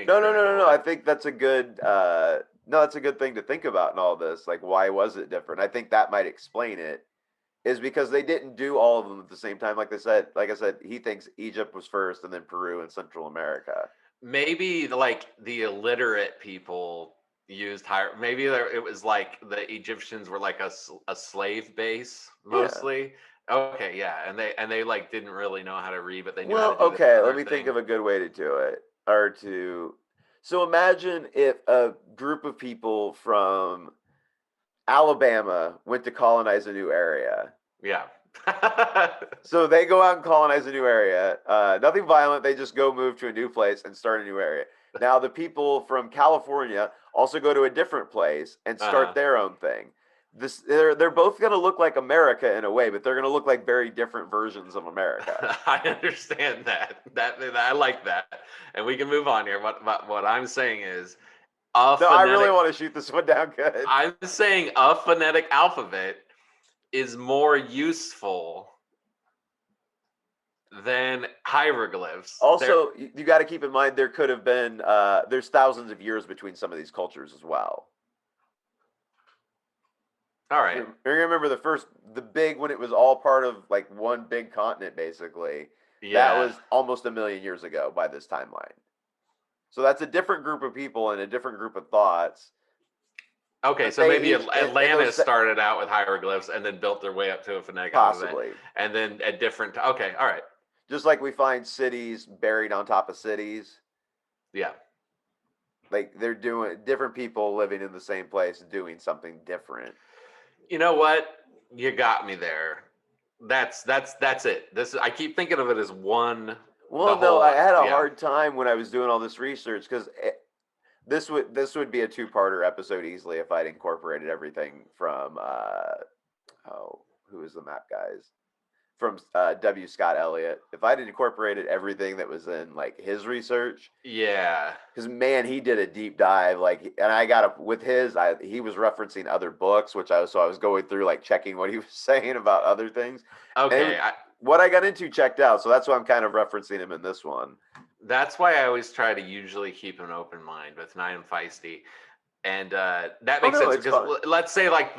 No. critical. I think that's a good. No, that's a good thing to think about in all this. Like, why was it different? I think that might explain it is because they didn't do all of them at the same time. Like I said, he thinks Egypt was first, and then Peru and Central America. Maybe like the illiterate people used higher. Maybe it was like the Egyptians were like a slave base Yeah. mostly. Okay, yeah, and they like didn't really know how to read, but they knew how Well, to do this okay. Let other me think thing. of a good way to do it, or to. So imagine if a group of people from Alabama went to colonize a new area. Yeah. So they go out and colonize a new area. Nothing violent. They just go move to a new place and start a new area. Now the people from California also go to a different place and start Uh-huh. their own thing. They're both going to look like America in a way, but they're going to look like very different versions of America. I understand that. That I like that, and we can move on here. What I'm saying is a No, I really phonetic. want to shoot this one down good. I'm saying a phonetic alphabet is more useful than hieroglyphs. Also, you got to keep in mind there could have been there's thousands of years between some of these cultures as well. All right. Remember the big when it was all part of like one big continent, basically. That Yeah. was almost a million years ago by this timeline. So that's a different group of people and a different group of thoughts. Okay, But so they maybe each in Atlantis those started out with hieroglyphs and then built their way up to a phonetic alphabet, possibly and then at different. Okay, all right. just like we find cities buried on top of cities. Yeah. Like they're doing different people living in the same place doing something different. You know what? You got me there. That's it. I keep thinking of it as one. The Well, no, I whole. had a Yeah. hard time when I was doing all this research because this would be a two-parter episode easily if I'd incorporated everything from oh, who is the map guys from W. Scott Elliott. If I'd incorporated everything that was in like his research, Yeah. because man, he did a deep dive. Like, and I got a with his, he was referencing other books, so I was going through like checking what he was saying about other things, and Okay. what I got into checked out. So that's why I'm kind of referencing him in this one. That's why I always try to usually keep an open mind with Nine and Feisty, and that Oh makes no, sense it's because fun. let's say like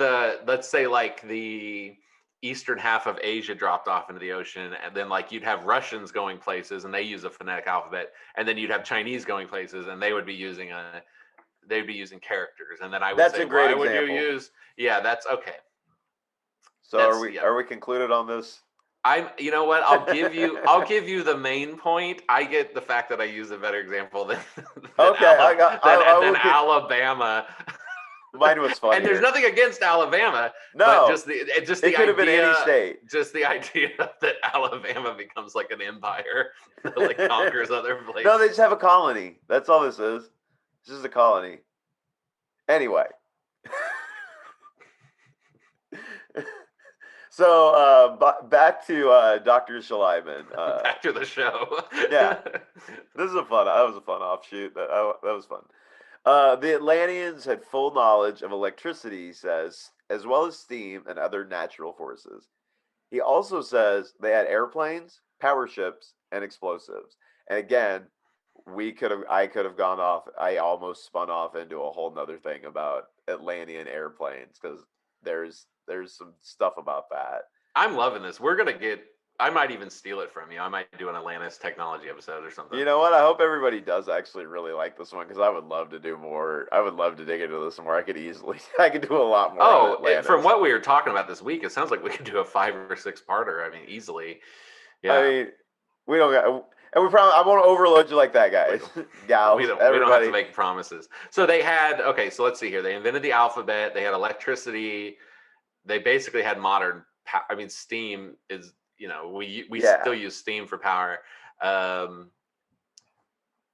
the eastern half of Asia dropped off into the ocean, and then like you'd have Russians going places, and they use a phonetic alphabet, and then you'd have Chinese going places, and they'd be using characters, and then I would That's say, a great why would you example. use? Yeah, that's okay. So are That's we yeah. are we concluded on this? You know what? I'll give you the main point. I get the fact that I use a better example than Okay, I Than will. Alabama. Mine was And there's funnier. nothing against Alabama, but No, it could have been any state. just the idea that Alabama becomes like an empire, like conquers other No, they places. just have a colony. That's all this is. This is a colony. Anyway. So back to Dr. Shalimon. Back to the show. Yeah, that was a fun offshoot. That was fun. The Atlanteans had full knowledge of electricity, he says, as well as steam and other natural forces. He also says they had airplanes, power ships, and explosives. And again, I could have gone off. I almost spun off into a whole nother thing about Atlantean airplanes because there's some stuff about that. I'm loving this. I might even steal it from you. I might do an Atlantis technology episode or something. You know what? I hope everybody does actually really like this one because I would love to do more. I would love to dig into this more. I could do a lot more on From Atlantis. what we were talking about this week, it sounds like we could do a 5 or 6 parter. I mean, easily. I Yeah. mean, we don't got, and we probably I won't overload you like that, guys, We gals, don't have to everybody. make promises. So they had okay. So let's see here. They invented the alphabet. They had electricity. They basically had modern. I mean, steam is we Yeah, still use steam for power. Um,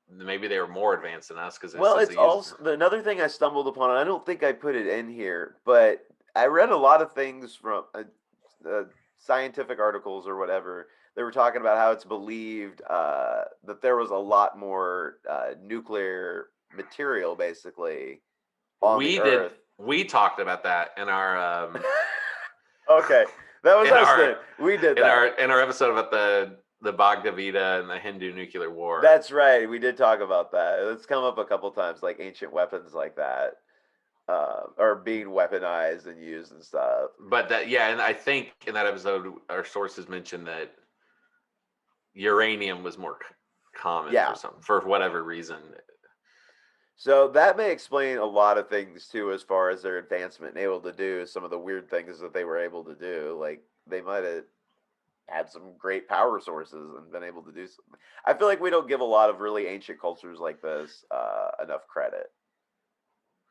Maybe they were more advanced than us because it well, says it's they use. also another thing I stumbled upon, and I don't think I put it in here, but I read a lot of things from scientific articles or whatever. They were talking about how it's believed that there was a lot more nuclear material, basically, on the We did. Earth. We talked about that in our Okay, that was in us our then. We did that. in our episode about the Bhagavad Gita and the Hindu nuclear war. That's right. We did talk about that. It's come up a couple times, like ancient weapons like that. or being weaponized and used and stuff. But that, yeah, and I think in that episode, our sources mentioned that uranium was more common Yeah. for whatever reason. So that may explain a lot of things too, as far as their advancement and able to do some of the weird things that they were able to do. Like they might have had some great power sources and been able to do something. I feel like we don't give a lot of really ancient cultures like this enough credit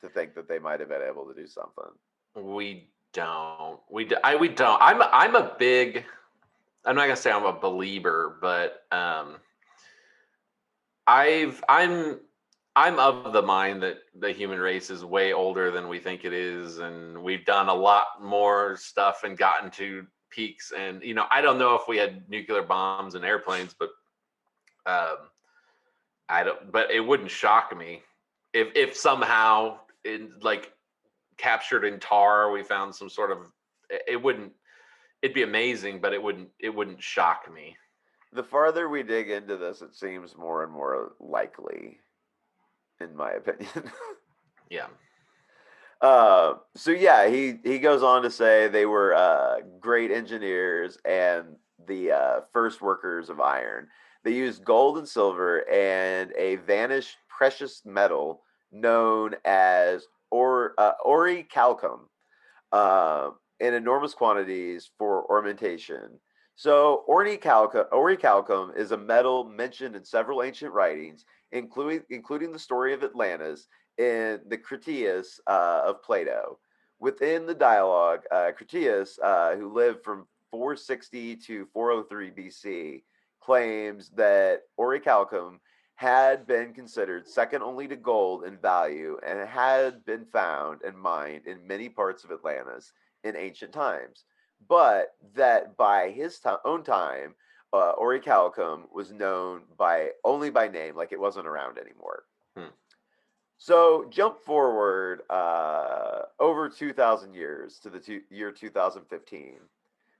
to think that they might have been able to do something. We don't. We don't. I'm a big. I'm not gonna say I'm a believer, but I've I'm of the mind that the human race is way older than we think it is, and we've done a lot more stuff and gotten to peaks. And I don't know if we had nuclear bombs and airplanes, but um, I don't. But it wouldn't shock me if somehow in like captured in tar we found some sort of. It wouldn't. It'd be amazing, but it wouldn't shock me. The farther we dig into this, it seems more and more likely, in my opinion. Yeah. So yeah, he goes on to say they were great engineers and the first workers of iron. They used gold and silver and a vanished precious metal known as orichalcum in enormous quantities for ornamentation. So orichalcum is a metal mentioned in several ancient writings, including the story of Atlantis in the Critias of Plato. Within the dialogue, Critias, who lived from 460 to 403 BC, claims that orichalcum had been considered second only to gold in value and had been found and mined in many parts of Atlantis in ancient times, but that by his own time, orichalcum was known by only by name, like it wasn't around anymore. Hmm. So jump forward over 2,000 years to the year 2015,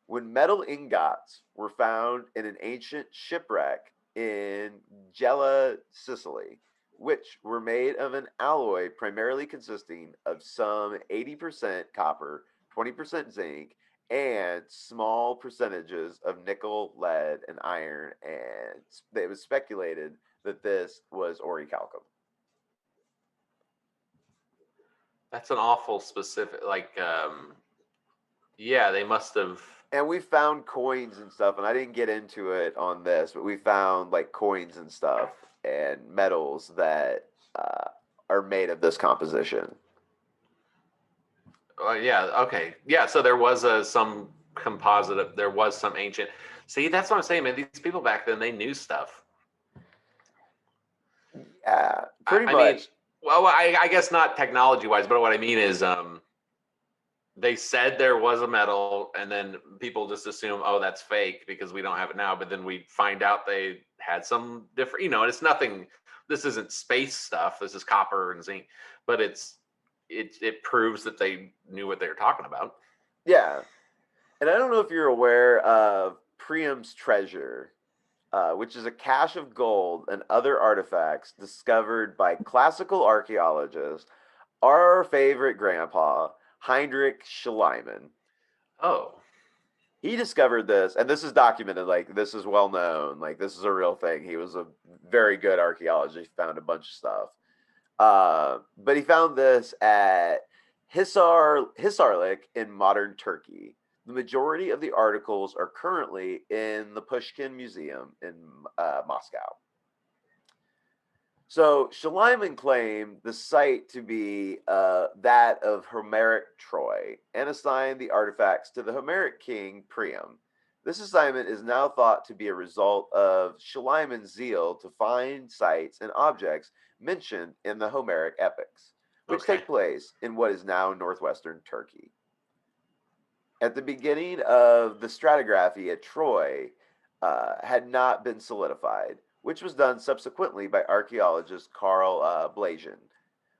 when metal ingots were found in an ancient shipwreck in Gela, Sicily, which were made of an alloy primarily consisting of some 80% copper, 20% zinc, and small percentages of nickel, lead, and iron. And it was speculated that this was orichalcum. That's an awful specific. Like, yeah, they must have. And we found coins and stuff, and I didn't get into it on this, but we found like coins and stuff and metals that are made of this composition. Yeah. Okay. Yeah. So there was some composite. There was some ancient. See, that's what I'm saying, man. These people back then, they knew stuff. Yeah, I, pretty I mean, much. well, I guess not technology wise, but what I mean is, they said there was a metal, and then people just assume, oh, that's fake because we don't have it now. But then we find out they had some different. And it's nothing. This isn't space stuff. This is copper and zinc, but it proves that they knew what they were talking about. Yeah, and I don't know if you're aware of Priam's treasure, which is a cache of gold and other artifacts discovered by classical archaeologists. Our favorite grandpa, Heinrich Schliemann. Oh, He discovered this, and this is documented. Like this is well known. Like this is a real thing. He was a very good archaeologist. He found a bunch of stuff. But he found this at Hisarlik in modern Turkey. The majority of the articles are currently in the Pushkin Museum in Moscow. So Schliemann claimed the site to be that of Homeric Troy and assigned the artifacts to the Homeric king Priam. This assignment is now thought to be a result of Schliemann's zeal to find sites and objects mentioned in the Homeric epics, which okay. take place in what is now northwestern Turkey. At the beginning of the stratigraphy at Troy had not been solidified, which was done subsequently by archaeologist Carl Blasian.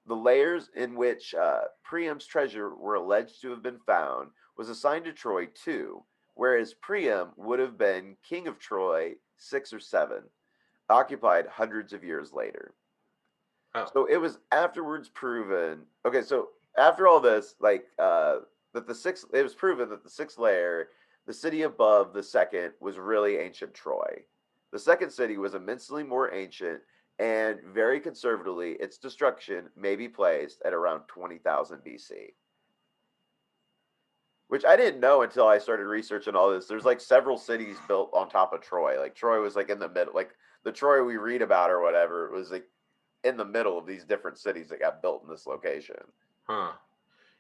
The layers in which Priam's treasure were alleged to have been found was assigned to Troy too, whereas Priam would have been king of Troy 6 or 7, occupied hundreds of years later. Oh, So it was afterwards proven. Okay, so after all this, like that the sixth, it was proven that the sixth layer, the city above the second, was really ancient Troy. The second city was immensely more ancient, and very conservatively, its destruction may be placed at around 20,000 BC. Which I didn't know until I started researching all this. There's like several cities built on top of Troy. Like Troy was like in the middle, like the Troy we read about or whatever was like in the middle of these different cities that got built in this location. Huh.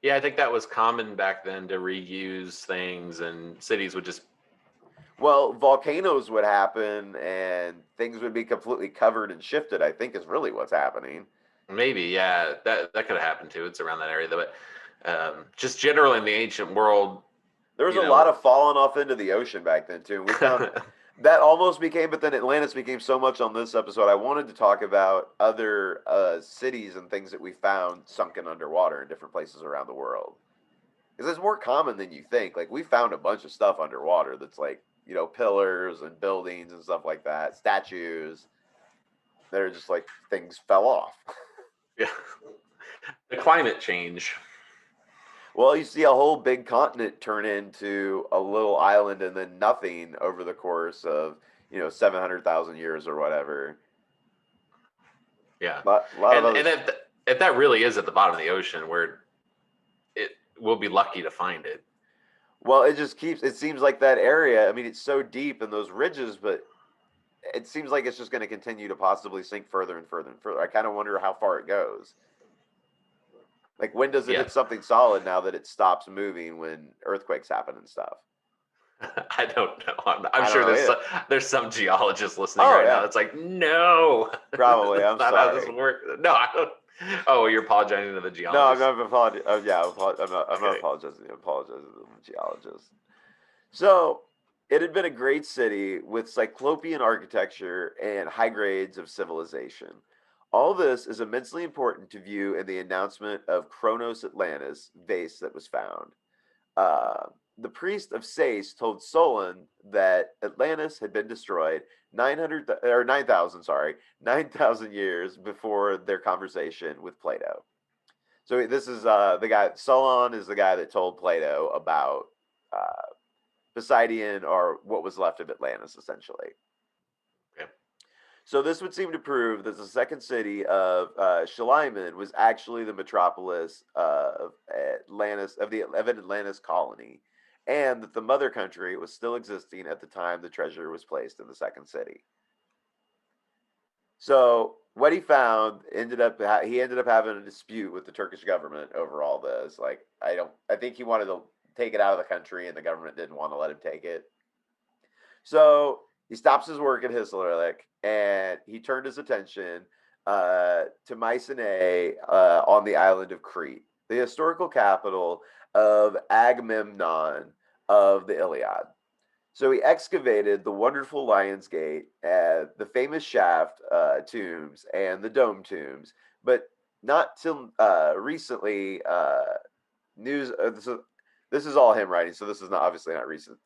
Yeah, I think that was common back then to reuse things, and cities would just Well, volcanoes would happen and things would be completely covered and shifted, I think is really what's happening. maybe, yeah, that could have happened too. It's around that area, though. But just generally in the ancient world, There was you a lot know, of falling off into the ocean back then too. And we found that almost became, but then Atlantis became so much on this episode. I wanted to talk about other cities and things that we found sunken underwater in different places around the world. Because it's more common than you think. Like we found a bunch of stuff underwater that's like, pillars and buildings and stuff like that, statues. They're just like things fell off. yeah, the climate change. Well, you see a whole big continent turn into a little island and then nothing over the course of, 700,000 years or whatever. Yeah, Lot of and other. if that really is at the bottom of the ocean, where it we'll be lucky to find it. Well, it seems like that area, I mean, it's so deep in those ridges, but it seems like it's just going to continue to possibly sink further and further and further. I kind of wonder how far it goes. Like, when does it Yeah, hit something solid now that it stops moving when earthquakes happen and stuff? I don't know. I'm I don't sure know either. there's some geologist listening Oh, right now yeah. that's like, no, Probably. that's I'm not how this sorry. works. No, I don't. Oh, you're apologizing to the No, I'm geologist. not apologizing. Oh, yeah, I'm not Okay. apologizing. I'm apologizing to the geologist. So, it had been a great city with cyclopean architecture and high grades of civilization. All this is immensely important to view in the announcement of Kronos Atlantis vase that was found. Uh, the priest of Sais told Solon that Atlantis had been destroyed 900 or 9,000, sorry, 9,000 years before their conversation with Plato. So this is the guy. Solon is the guy that told Plato about uh, Poseidon, or what was left of Atlantis, essentially. Okay. So this would seem to prove that the second city of Shaliman was actually the metropolis of an Atlantis colony, and that the mother country was still existing at the time the treasure was placed in the second city. So what he found he ended up having a dispute with the Turkish government over all this. Like I think he wanted to take it out of the country, and the government didn't want to let him take it. So he stops his work at Hisarlik and he turned his attention to Mycenae on the island of Crete, the historical capital of Agamemnon of the Iliad. So he excavated the wonderful Lion's Gate, the famous shaft tombs, and the dome tombs, but not till recently. News. This is all him writing, so this is not obviously not recent.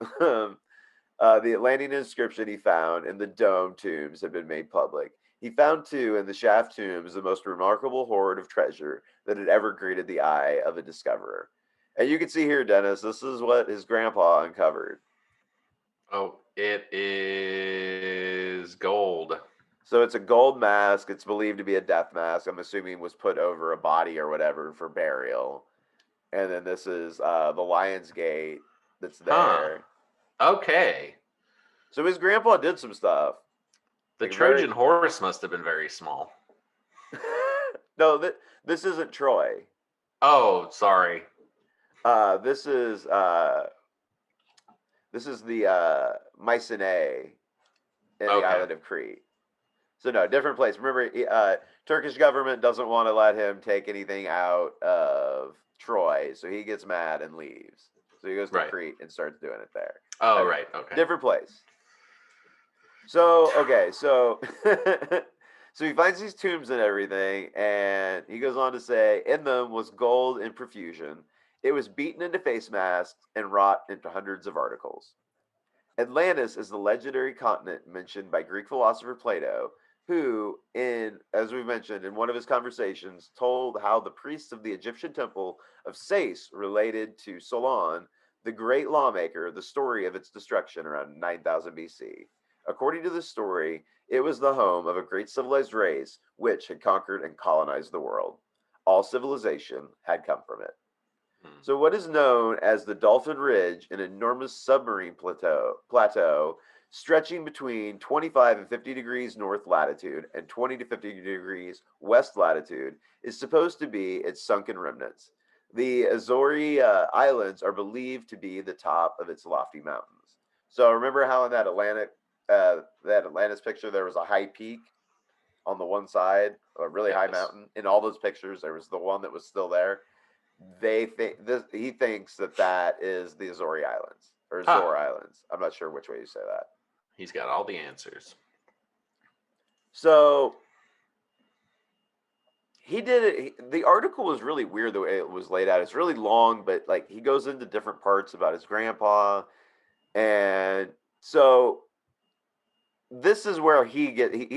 The Atlantean inscription he found in the dome tombs had been made public. He found too in the shaft tombs the most remarkable hoard of treasure that had ever greeted the eye of a discoverer. And you can see here, Dennis, this is what his grandpa uncovered. Oh, it is gold. So it's a gold mask. It's believed to be a death mask. I'm assuming was put over a body or whatever for burial. And then this is the Lion's Gate that's Huh. there. Okay. So his grandpa did some stuff. The Like very. Trojan horse must have been very small. No, this isn't Troy. Oh, sorry. Uh, this is uh, this is the Mycenae in the Okay. island of Crete. So no, different place. Remember, Turkish government doesn't want to let him take anything out of Troy, so he gets mad and leaves. So he goes to Right. Crete and starts doing it there. Oh, Okay, right. Okay. different place. So okay, so so he finds these tombs and everything, and he goes on to say, in them was gold in profusion. It was beaten into face masks and wrought into hundreds of articles. Atlantis is the legendary continent mentioned by Greek philosopher Plato, who, as we mentioned, in one of his conversations, told how the priests of the Egyptian temple of Sais related to Solon, the great lawmaker, the story of its destruction around 9000 BC. According to this story, it was the home of a great civilized race which had conquered and colonized the world. All civilization had come from it. Hmm. So, what is known as the Dolphin Ridge, an enormous submarine plateau stretching between 25 and 50 degrees north latitude and 20 to 50 degrees west latitude, is supposed to be its sunken remnants. The Azori Islands are believed to be the top of its lofty mountains. So, remember how in that Atlantis picture, there was a high peak on the one side, a really high Yes. mountain. In all those pictures, there was the one that was still there. They think this. He thinks that is the Azori Islands or Huh. Azor Islands. I'm not sure which way you say that. He's got all the answers. So he did it. The article was really weird the way it was laid out. It's really long, but like he goes into different parts about his grandpa, and so this is where he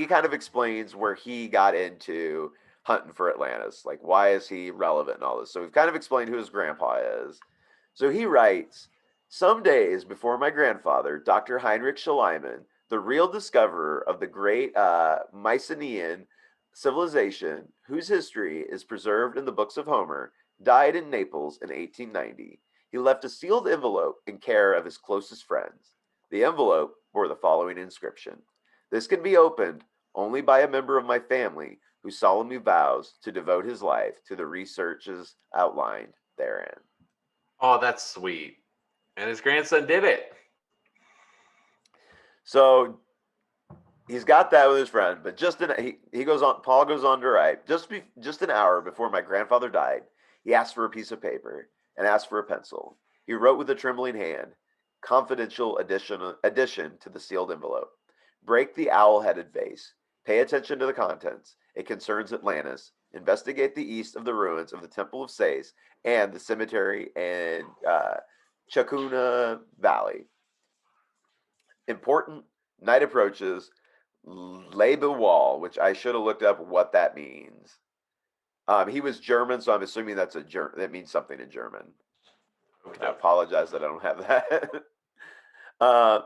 kind of explains where he got into hunting for Atlantis. Like, why is he relevant and all this? So we've kind of explained who his grandpa is. So he writes, some days before my grandfather, Dr. Heinrich Schliemann, the real discoverer of the great Mycenaean civilization, whose history is preserved in the books of Homer, died in Naples in 1890. He left a sealed envelope in care of his closest friends. The envelope bore the following inscription: this can be opened only by a member of my family who solemnly vows to devote his life to the researches outlined therein. Oh, that's sweet. And his grandson did it. So he's got that with his friend, but he goes on. Paul goes on to write, just an hour before my grandfather died, he asked for a piece of paper and asked for a pencil. He wrote with a trembling hand, confidential addition to the sealed envelope. Break the owl-headed vase. Pay attention to the contents. It concerns Atlantis. Investigate the east of the ruins of the Temple of Sais and the cemetery in Chacuna Valley. Important. Night approaches. Lay the wall, which I should have looked up what that means. He was German, so I'm assuming that means something in German. I Okay. apologize that I don't have that.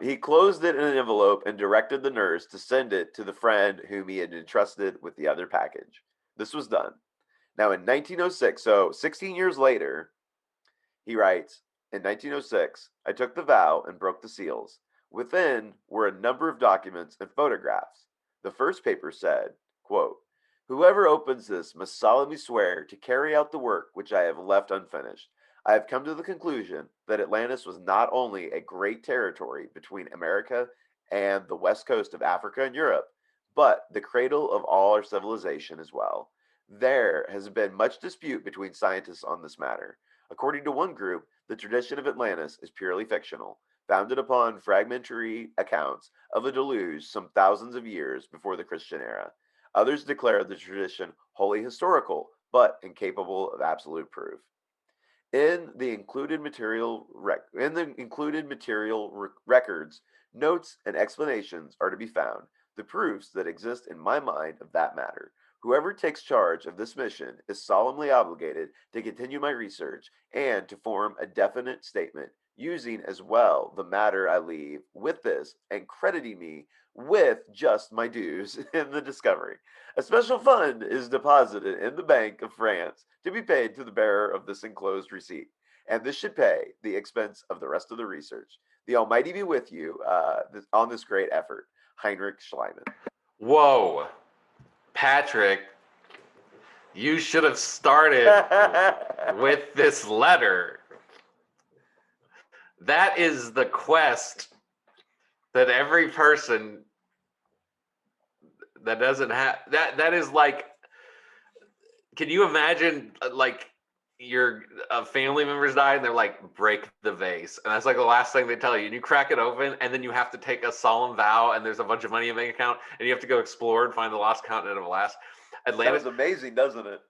He closed it in an envelope and directed the nurse to send it to the friend whom he had entrusted with the other package. This was done. Now, in 1906, so 16 years later, he writes, in 1906, I took the vow and broke the seals. Within were a number of documents and photographs. The first paper said, quote, whoever opens this must solemnly swear to carry out the work which I have left unfinished. I have come to the conclusion that Atlantis was not only a great territory between America and the west coast of Africa and Europe, but the cradle of all our civilization as well. There has been much dispute between scientists on this matter. According to one group, the tradition of Atlantis is purely fictional, founded upon fragmentary accounts of a deluge some thousands of years before the Christian era. Others declare the tradition wholly historical, but incapable of absolute proof. In the included material records, notes and explanations are to be found, the proofs that exist in my mind of that matter. Whoever takes charge of this mission is solemnly obligated to continue my research and to form a definite statement, using as well the matter I leave with this and crediting me with just my dues in the discovery. A special fund is deposited in the Bank of France to be paid to the bearer of this enclosed receipt, and this should pay the expense of the rest of the research. The Almighty be with you on this great effort. Heinrich Schliemann. Whoa. Patrick, you should have started with this letter. That is the quest that every person that doesn't have that is like, can you imagine like your family members die and they're like, break the vase, and that's like the last thing they tell you, and you crack it open and then you have to take a solemn vow and there's a bunch of money in the bank account and you have to go explore and find the lost continent of Atlantis. Sounds amazing, doesn't it?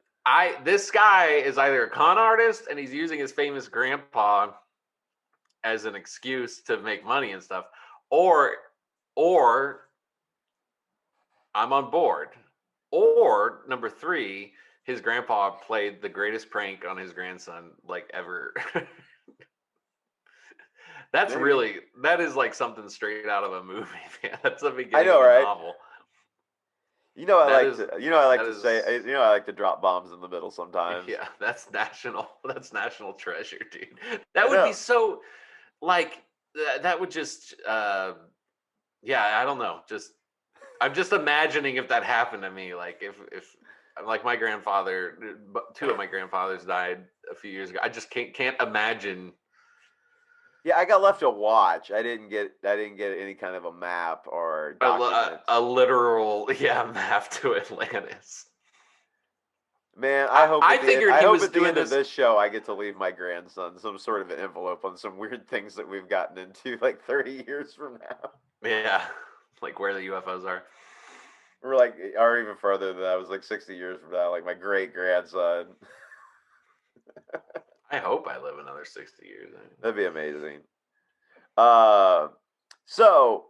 This guy is either a con artist and he's using his famous grandpa as an excuse to make money and stuff, or I'm on board. Or number three, his grandpa played the greatest prank on his grandson like ever. Maybe. That is like something straight out of a movie, man. That's the I beginning know, of a right? novel. I That like is to. I like that to is say. I like to drop bombs in the middle sometimes. yeah, that's national treasure, dude. That I would be know. so like that would just yeah, I don't know. Just I'm just imagining if that happened to me, like if like my grandfather, two of my grandfathers died a few years ago. I just can't imagine Yeah, I got left a watch. I didn't get any kind of a map or a documents. literal yeah map to Atlantis. Man, I figured I he hope was at the doing end of this. this show I get to leave my grandson some sort of an envelope on some weird things that we've gotten into like 30 years from now. Yeah, like where the UFOs are. Or like or even further than that. I was like 60 years from now, like my great grandson. I hope I live another 60 years. That'd be amazing. Uh so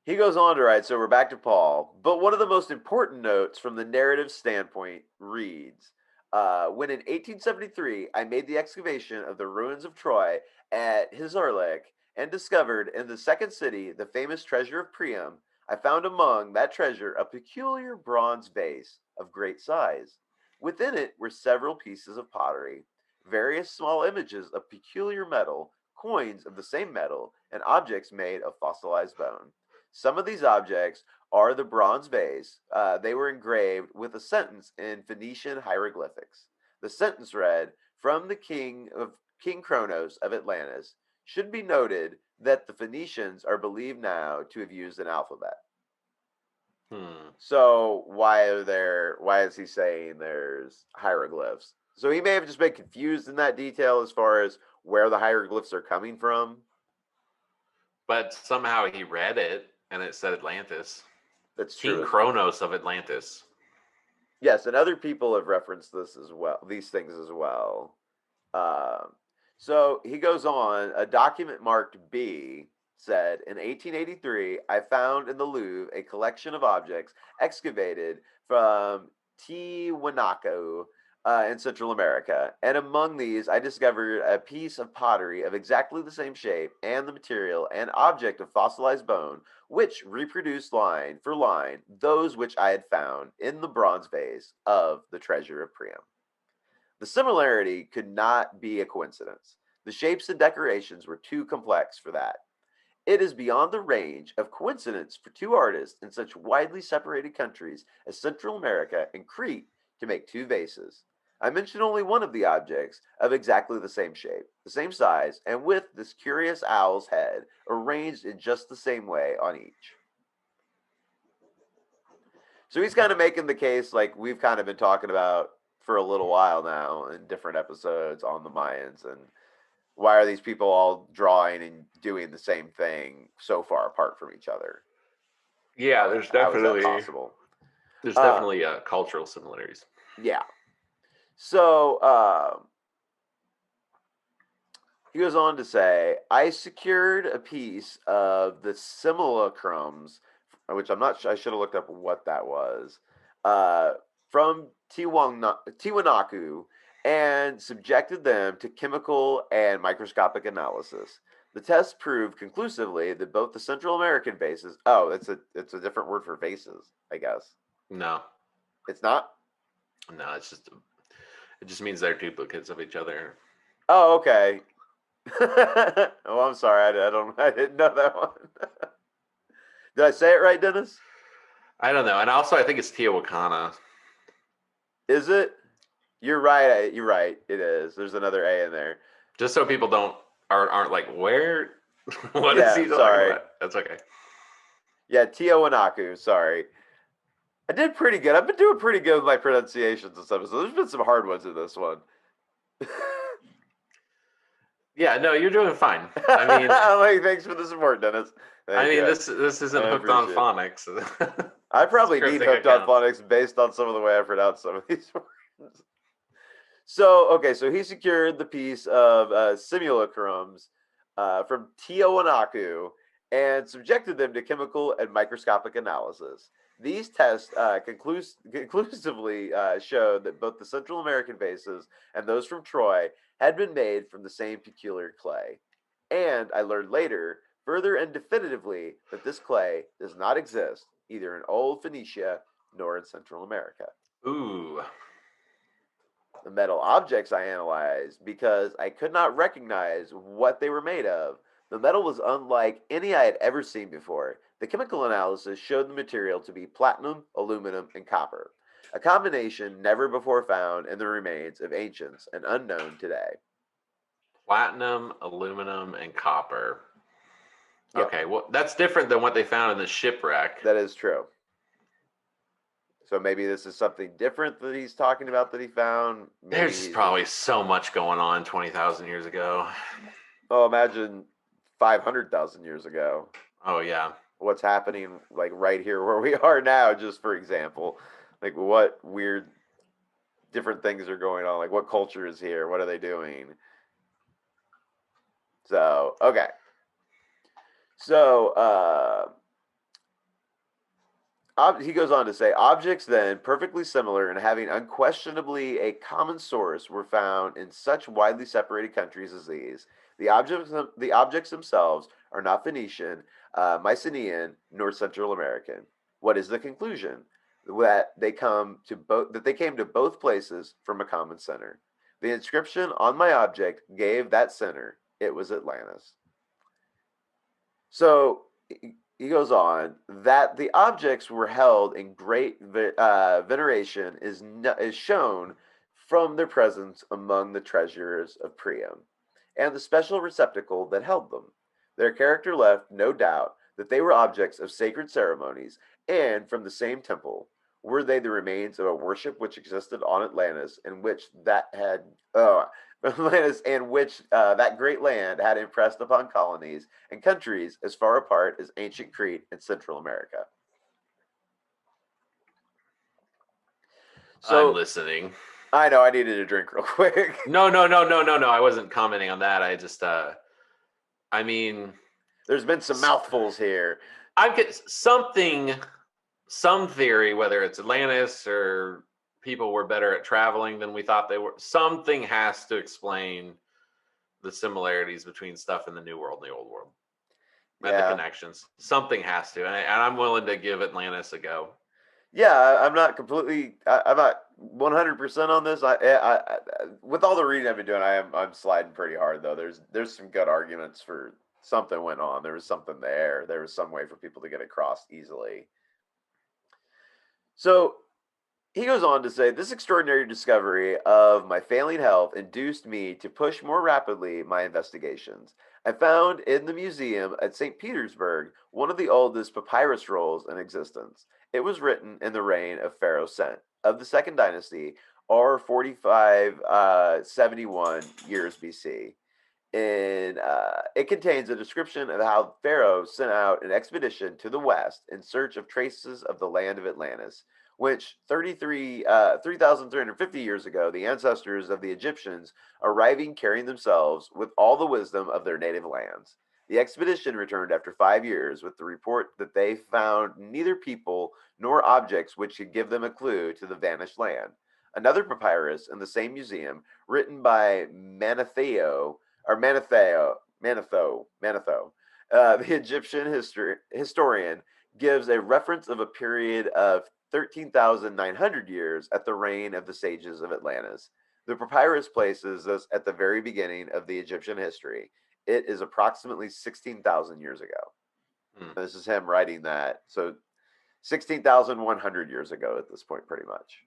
he goes on to write, so we're back to Paul. But one of the most important notes from the narrative standpoint reads when in 1873 I made the excavation of the ruins of Troy at Hizarlik and discovered in the second city the famous treasure of Priam, I found among that treasure a peculiar bronze vase of great size. Within it were several pieces of pottery, various small images of peculiar metal, coins of the same metal, and objects made of fossilized bone. Some of these objects are the bronze vase. They were engraved with a sentence in Phoenician hieroglyphics. The sentence read, "From the King Kronos of Atlantis. Should be noted that the Phoenicians are believed now to have used an alphabet." Hmm. So why is he saying there's hieroglyphs? So he may have just been confused in that detail as far as where the hieroglyphs are coming from. But somehow he read it and it said Atlantis. That's King true. Kronos of Atlantis. Yes, and other people have referenced this as well, these things as well. Um, so he goes on, a document marked B said, in 1883, I found in the Louvre a collection of objects excavated from Tiwanaku in Central America. And among these, I discovered a piece of pottery of exactly the same shape and the material and object of fossilized bone, which reproduced line for line those which I had found in the bronze vase of the treasure of Priam. The similarity could not be a coincidence. The shapes and decorations were too complex for that. It is beyond the range of coincidence for two artists in such widely separated countries as Central America and Crete to make two vases. I mention only one of the objects of exactly the same shape, the same size, and with this curious owl's head arranged in just the same way on each. So he's kind of making the case like we've kind of been talking about for a little while now in different episodes on the Mayans, and why are these people all drawing and doing the same thing so far apart from each other? Yeah, How is that possible? there's Uh, definitely cultural similarities. yeah. So he goes on to say, I secured a piece of the simulacrums, which I'm not sure, I should have looked up what that was, uh, from Tiwanaku and subjected them to chemical and microscopic analysis. The test proved conclusively that both the Central American vases, oh, it's a different word for vases, I guess. No, It's not? no, it just means they're duplicates of each other. Oh, okay. Oh, I'm sorry. I didn't know that one. Did I say it right, Dennis? I don't know, and also I think it's Tijuana. Is it? You're right. You're right. It is. There's another A in there. Just so people aren't like where, what is he Yeah, talking sorry. about? That's okay. Yeah, Tiwanaku. Sorry. I did pretty good. I've been doing pretty good with my pronunciations this episode. There's been some hard ones in this one. Yeah, no, you're doing fine. I mean, Like, thanks for the support, Dennis. Thank you. this isn't I hooked on appreciate it. phonics. I It's probably need scripting hooked on accounts. phonics based on some of the way I pronounce some of these words. So okay, so he secured the piece of simulacrums from Tiwanaku and subjected them to chemical and microscopic analysis. These tests conclusively showed that both the Central American vases and those from Troy had been made from the same peculiar clay. And I learned later, further and definitively, that this clay does not exist either in old Phoenicia nor in Central America. Ooh. The metal objects I analyzed, because I could not recognize what they were made of. The metal was unlike any I had ever seen before. The chemical analysis showed the material to be platinum, aluminum, and copper, a combination never before found in the remains of ancients and unknown today. Platinum, aluminum, and copper. Yep, Okay, well, that's different than what they found in the shipwreck. that is true. So maybe this is something different that he's talking about that he found. Maybe There's he's probably just, so much going on 20,000 years ago. oh, imagine 500,000 years ago. Oh, yeah. What's happening like right here where we are now, just for example. Like what weird different things are going on, like what culture is here, what are they doing? So okay, so he goes on to say objects then perfectly similar and having unquestionably a common source were found in such widely separated countries as these. The objects themselves are not Phoenician, Mycenaean, nor Central American. What is the conclusion? That they came to both places from a common center. The inscription on my object gave that center. It was Atlantis. So he goes on that the objects were held in great veneration is shown from their presence among the treasures of Priam and the special receptacle that held them. Their character left no doubt that they were objects of sacred ceremonies, and from the same temple were they the remains of a worship which existed on Atlantis, in which that had Atlantis, and which that great land had impressed upon colonies and countries as far apart as ancient Crete and Central America. I'm So listening. I know I needed a drink real quick. No, no, no, no, no, no. I wasn't commenting on that. I mean, There's been some mouthfuls here. I'm getting something, some theory, whether it's Atlantis or people were better at traveling than we thought they were. Something has to explain the similarities between stuff in the New World and the Old World and the Yeah, connections. Something has to, and I'm willing to give Atlantis a go. yeah. I'm not completely. I'm not 100% on this. With all the reading I've been doing, I'm sliding pretty hard though. There's some good arguments for something went on. There was something there. There was some way for people to get across easily. So he goes on to say, this extraordinary discovery of my failing health induced me to push more rapidly my investigations. I found in the museum at St. Petersburg one of the oldest papyrus rolls in existence. It was written in the reign of Pharaoh Sent of the Second Dynasty, or 4571 years BC. It contains a description of how Pharaoh sent out an expedition to the west in search of traces of the land of Atlantis, which 3,350 years ago, the ancestors of the Egyptians arriving carrying themselves with all the wisdom of their native lands. The expedition returned after 5 years with the report that they found neither people nor objects which could give them a clue to the vanished land. Another papyrus in the same museum, written by Manetho, the Egyptian historian, gives a reference of a period of 13,900 years at the reign of the sages of Atlantis. The papyrus places us at the very beginning of the Egyptian history. It is approximately 16,000 years ago. Hmm. This is him writing that. So 16,100 years ago at this point, pretty much.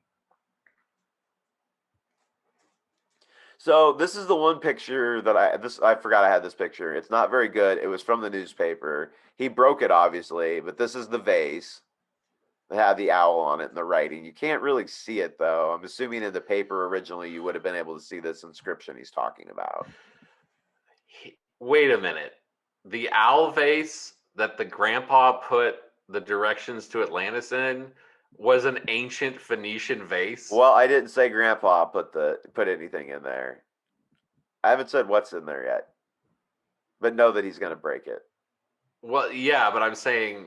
So this is the one picture that I forgot I had this picture. It's not very good. It was from the newspaper. He broke it obviously, but this is the vase. It had the owl on it and the writing. You can't really see it though. I'm assuming in the paper originally you would have been able to see this inscription he's talking about. Wait a minute. The owl vase that the grandpa put the directions to Atlantis in was an ancient Phoenician vase. Well, I didn't say Grandpa put anything in there. I haven't said what's in there yet, but know that he's going to break it. Well, yeah, but I'm saying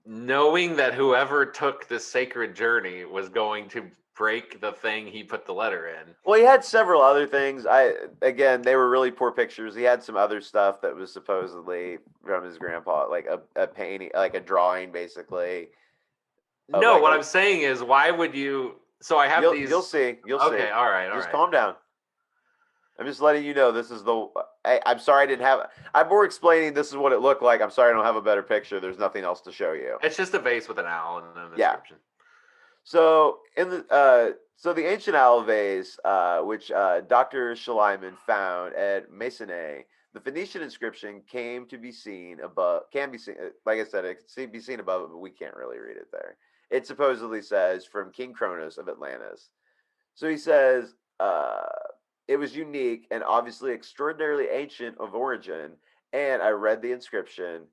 knowing that whoever took this sacred journey was going to break the thing he put the letter in. Well, he had several other things. Again, they were really poor pictures. He had some other stuff that was supposedly from his grandpa, like a painting, like a drawing, basically of No, like what a. I'm saying is, why would you? So I have You'll these. see. You'll see. Okay, all right, all Just right. calm down. I'm just letting you know this is the. I'm sorry I didn't have. I'm more explaining this is what it looked like. I'm sorry I don't have a better picture. There's nothing else to show you. It's just a vase with an owl in the Yeah. description. So the ancient owl vase, which Dr. Schleiman found at Masonnet, the Phoenician inscription came to be seen above. Can be seen, like I said, it can be seen above it, but we can't really read it there. It supposedly says from King Cronus of Atlantis. So he says it was unique and obviously extraordinarily ancient of origin. And I read the inscription.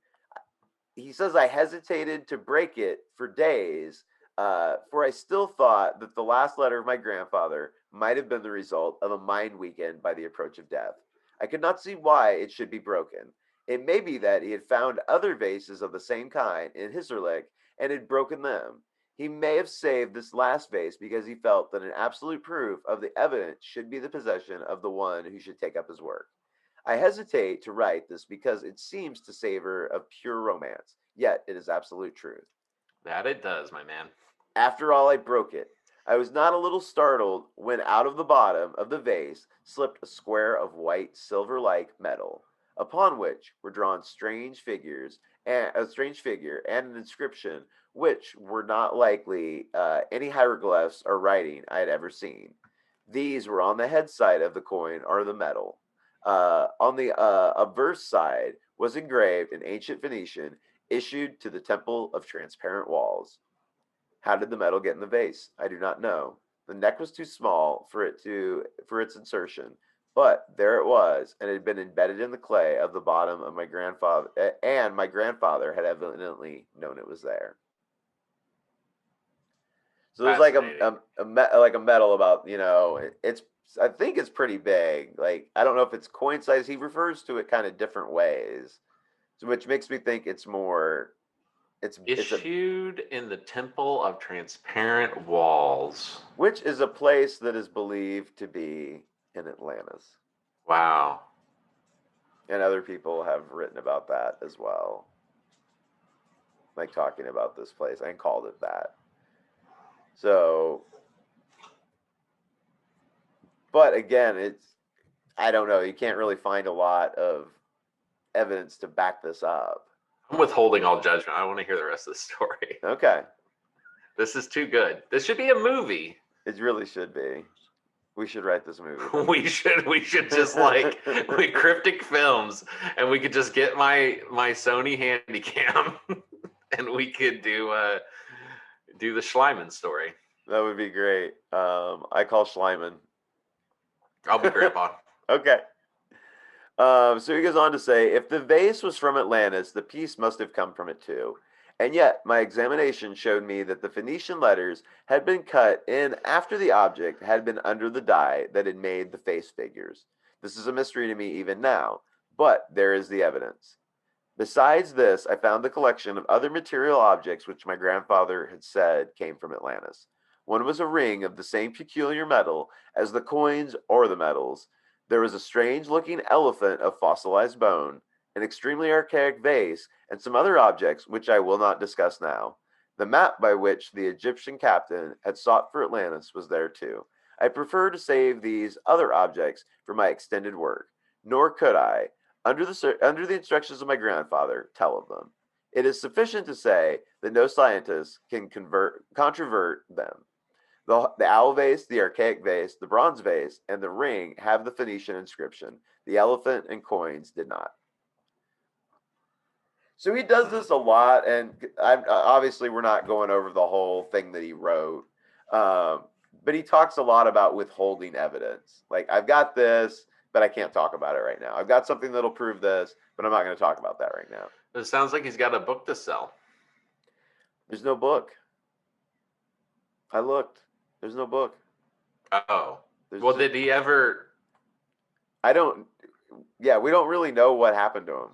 He says I hesitated to break it for days, for I still thought that the last letter of my grandfather might have been the result of a mind weakened by the approach of death. I could not see why it should be broken. It may be that he had found other vases of the same kind in Hisarlik and had broken them. He may have saved this last vase because he felt that an absolute proof of the evidence should be the possession of the one who should take up his work. I hesitate to write this because it seems to savor of pure romance, yet it is absolute truth. That it does, my man. After all, I broke it. I was not a little startled when out of the bottom of the vase slipped a square of white silver like metal, upon which were drawn strange figures and a strange figure and an inscription which were not likely any hieroglyphs or writing I had ever seen. These were on the head side of the coin or the metal. On the obverse side was engraved in ancient Phoenician, issued to the temple of transparent walls. How did the metal get in the vase? I do not know. The neck was too small for its insertion, but there it was, and it had been embedded in the clay of the bottom of my grandfather, and my grandfather had evidently known it was there. So there's like Fascinating. like a metal about it's I think it's pretty big. Like I don't know if it's coin size. He refers to it kind of different ways, so which makes me think it's more. It's a Issued in the Temple of Transparent Walls. which is a place that is believed to be in Atlantis, Wow. and other people have written about that as well, like talking about this place and called it that. So, but again, it's I don't know. You can't really find a lot of evidence to back this up. I'm withholding all judgment. I want to hear the rest of the story. Okay, This is too good. This should be a movie. it really should be. We should write this movie. We should just like we cryptic films, and we could just get my Sony Handycam, and we could do the Schleiman story. That would be great. I call Schleiman. I'll be Grandpa. Okay. So he goes on to say, if the vase was from Atlantis, the piece must have come from it too. And yet, my examination showed me that the Phoenician letters had been cut in after the object had been under the die that had made the face figures. This is a mystery to me even now, but there is the evidence. Besides this, I found the collection of other material objects which my grandfather had said came from Atlantis. One was a ring of the same peculiar metal as the coins or the metals. There was a strange looking elephant of fossilized bone, an extremely archaic vase, and some other objects which I will not discuss now. The map by which the Egyptian captain had sought for Atlantis was there too. I prefer to save these other objects for my extended work, nor could I, under the instructions of my grandfather, tell of them. It is sufficient to say that no scientist can controvert them. The owl vase, the archaic vase, the bronze vase, and the ring have the Phoenician inscription. The elephant and coins did not. So he does this a lot, and obviously we're not going over the whole thing that he wrote, but he talks a lot about withholding evidence. Like I've got this, but I can't talk about it right now. I've got something that'll prove this, but I'm not going to talk about that right now. It sounds like he's got a book to sell. There's no book. I looked. There's no book. Oh. There's Well, just, did he ever? I don't. Yeah, we don't really know what happened to him.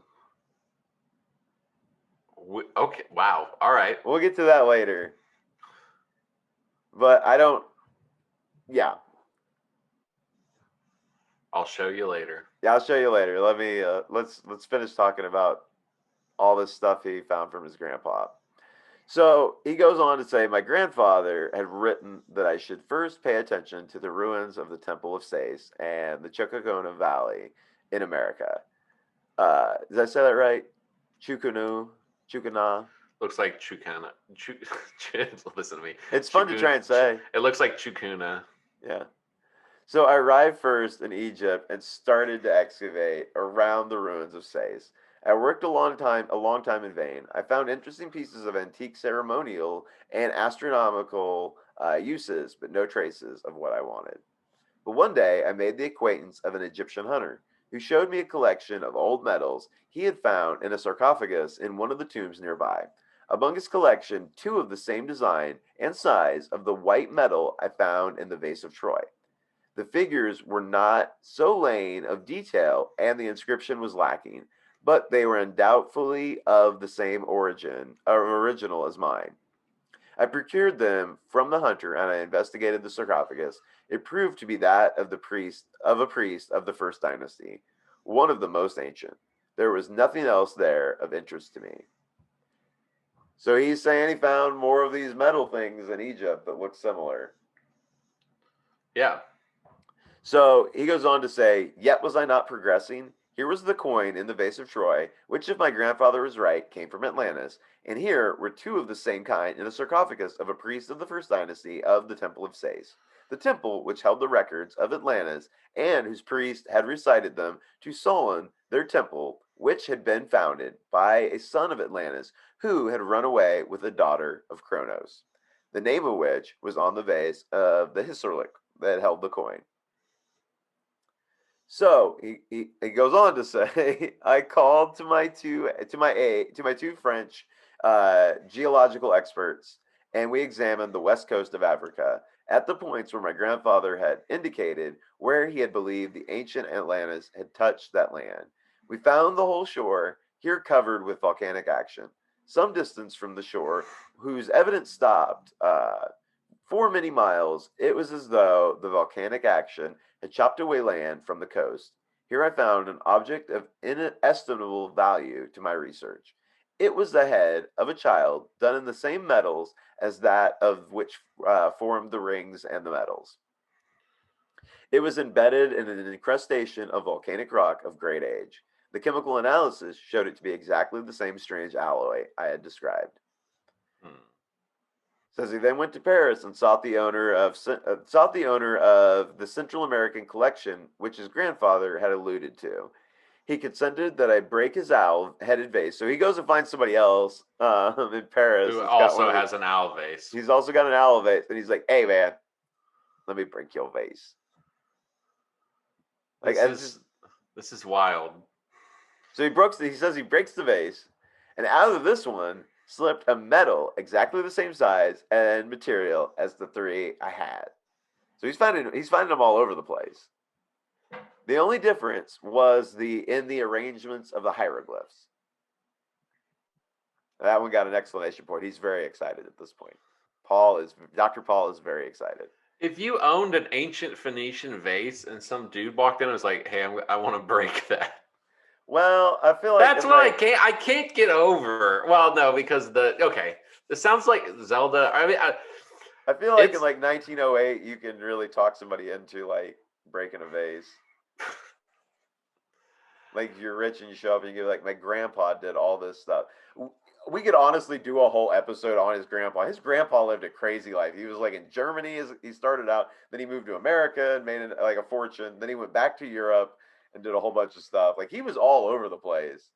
Okay. Wow. All right. We'll get to that later. But I don't. Yeah, I'll show you later. yeah. I'll show you later. Let me. Let's finish talking about all this stuff he found from his grandpa. So he goes on to say, my grandfather had written that I should first pay attention to the ruins of the Temple of Sais and the Chococona Valley in America. Did I say that right? Chukunu, Chukuna. Looks like Chukana. Listen to me. It's fun to try and say. It looks like Chukuna. Yeah. So I arrived first in Egypt and started to excavate around the ruins of Sais. I worked a long time in vain. I found interesting pieces of antique ceremonial and astronomical uses, but no traces of what I wanted. But one day I made the acquaintance of an Egyptian hunter who showed me a collection of old metals he had found in a sarcophagus in one of the tombs nearby. Among his collection, two of the same design and size of the white metal I found in the vase of Troy. The figures were not so lane of detail and the inscription was lacking, but they were undoubtedly of the same original as mine. I procured them from the hunter and I investigated the sarcophagus. It proved to be that of a priest of the first dynasty, one of the most ancient. There was nothing else there of interest to me. So he's saying he found more of these metal things in Egypt that look similar. Yeah. So he goes on to say, yet was I not progressing? Here was the coin in the vase of Troy, which, if my grandfather was right, came from Atlantis, and here were two of the same kind in a sarcophagus of a priest of the first dynasty of the Temple of Sais, the temple which held the records of Atlantis, and whose priest had recited them to Solon, their temple, which had been founded by a son of Atlantis who had run away with a daughter of Kronos, the name of which was on the vase of the hyssarlic that held the coin. So he goes on to say, I called to my two French geological experts, and we examined the west coast of Africa at the points where my grandfather had indicated where he had believed the ancient Atlantis had touched that land. We found the whole shore here covered with volcanic action, some distance from the shore, whose evidence stopped for many miles. It was as though the volcanic action had chopped away land from the coast. Here I found an object of inestimable value to my research. It was the head of a child done in the same metals as that of which formed the rings and the metals. It was embedded in an incrustation of volcanic rock of great age. The chemical analysis showed it to be exactly the same strange alloy I had described. Hmm. Says he then went to Paris and sought the owner of the Central American collection, which his grandfather had alluded to. He consented that I break his owl-headed vase. So he goes and finds somebody else in Paris Who that's got also one of has an owl vase. He's also got an owl vase, and he's like, "Hey, man, let me break your vase." Like, This is wild. So he says he breaks the vase, and out of this one slipped a metal exactly the same size and material as the three I had. So he's finding them all over the place. The only difference was in the arrangements of the hieroglyphs. That one got an exclamation point. He's very excited at this point. Dr. Paul is very excited. If you owned an ancient Phoenician vase and some dude walked in and was like, "Hey, I want to break that." Well, I feel like That's what I can't get over. Well, no, because this sounds like Zelda. I mean, I feel like in like 1908, you can really talk somebody into like breaking a vase. Like you're rich and you show up and you go like, my grandpa did all this stuff. We could honestly do a whole episode on his grandpa. His grandpa lived a crazy life. He was like in Germany as he started out. Then he moved to America and made like a fortune. Then he went back to Europe and did a whole bunch of stuff. Like he was all over the place.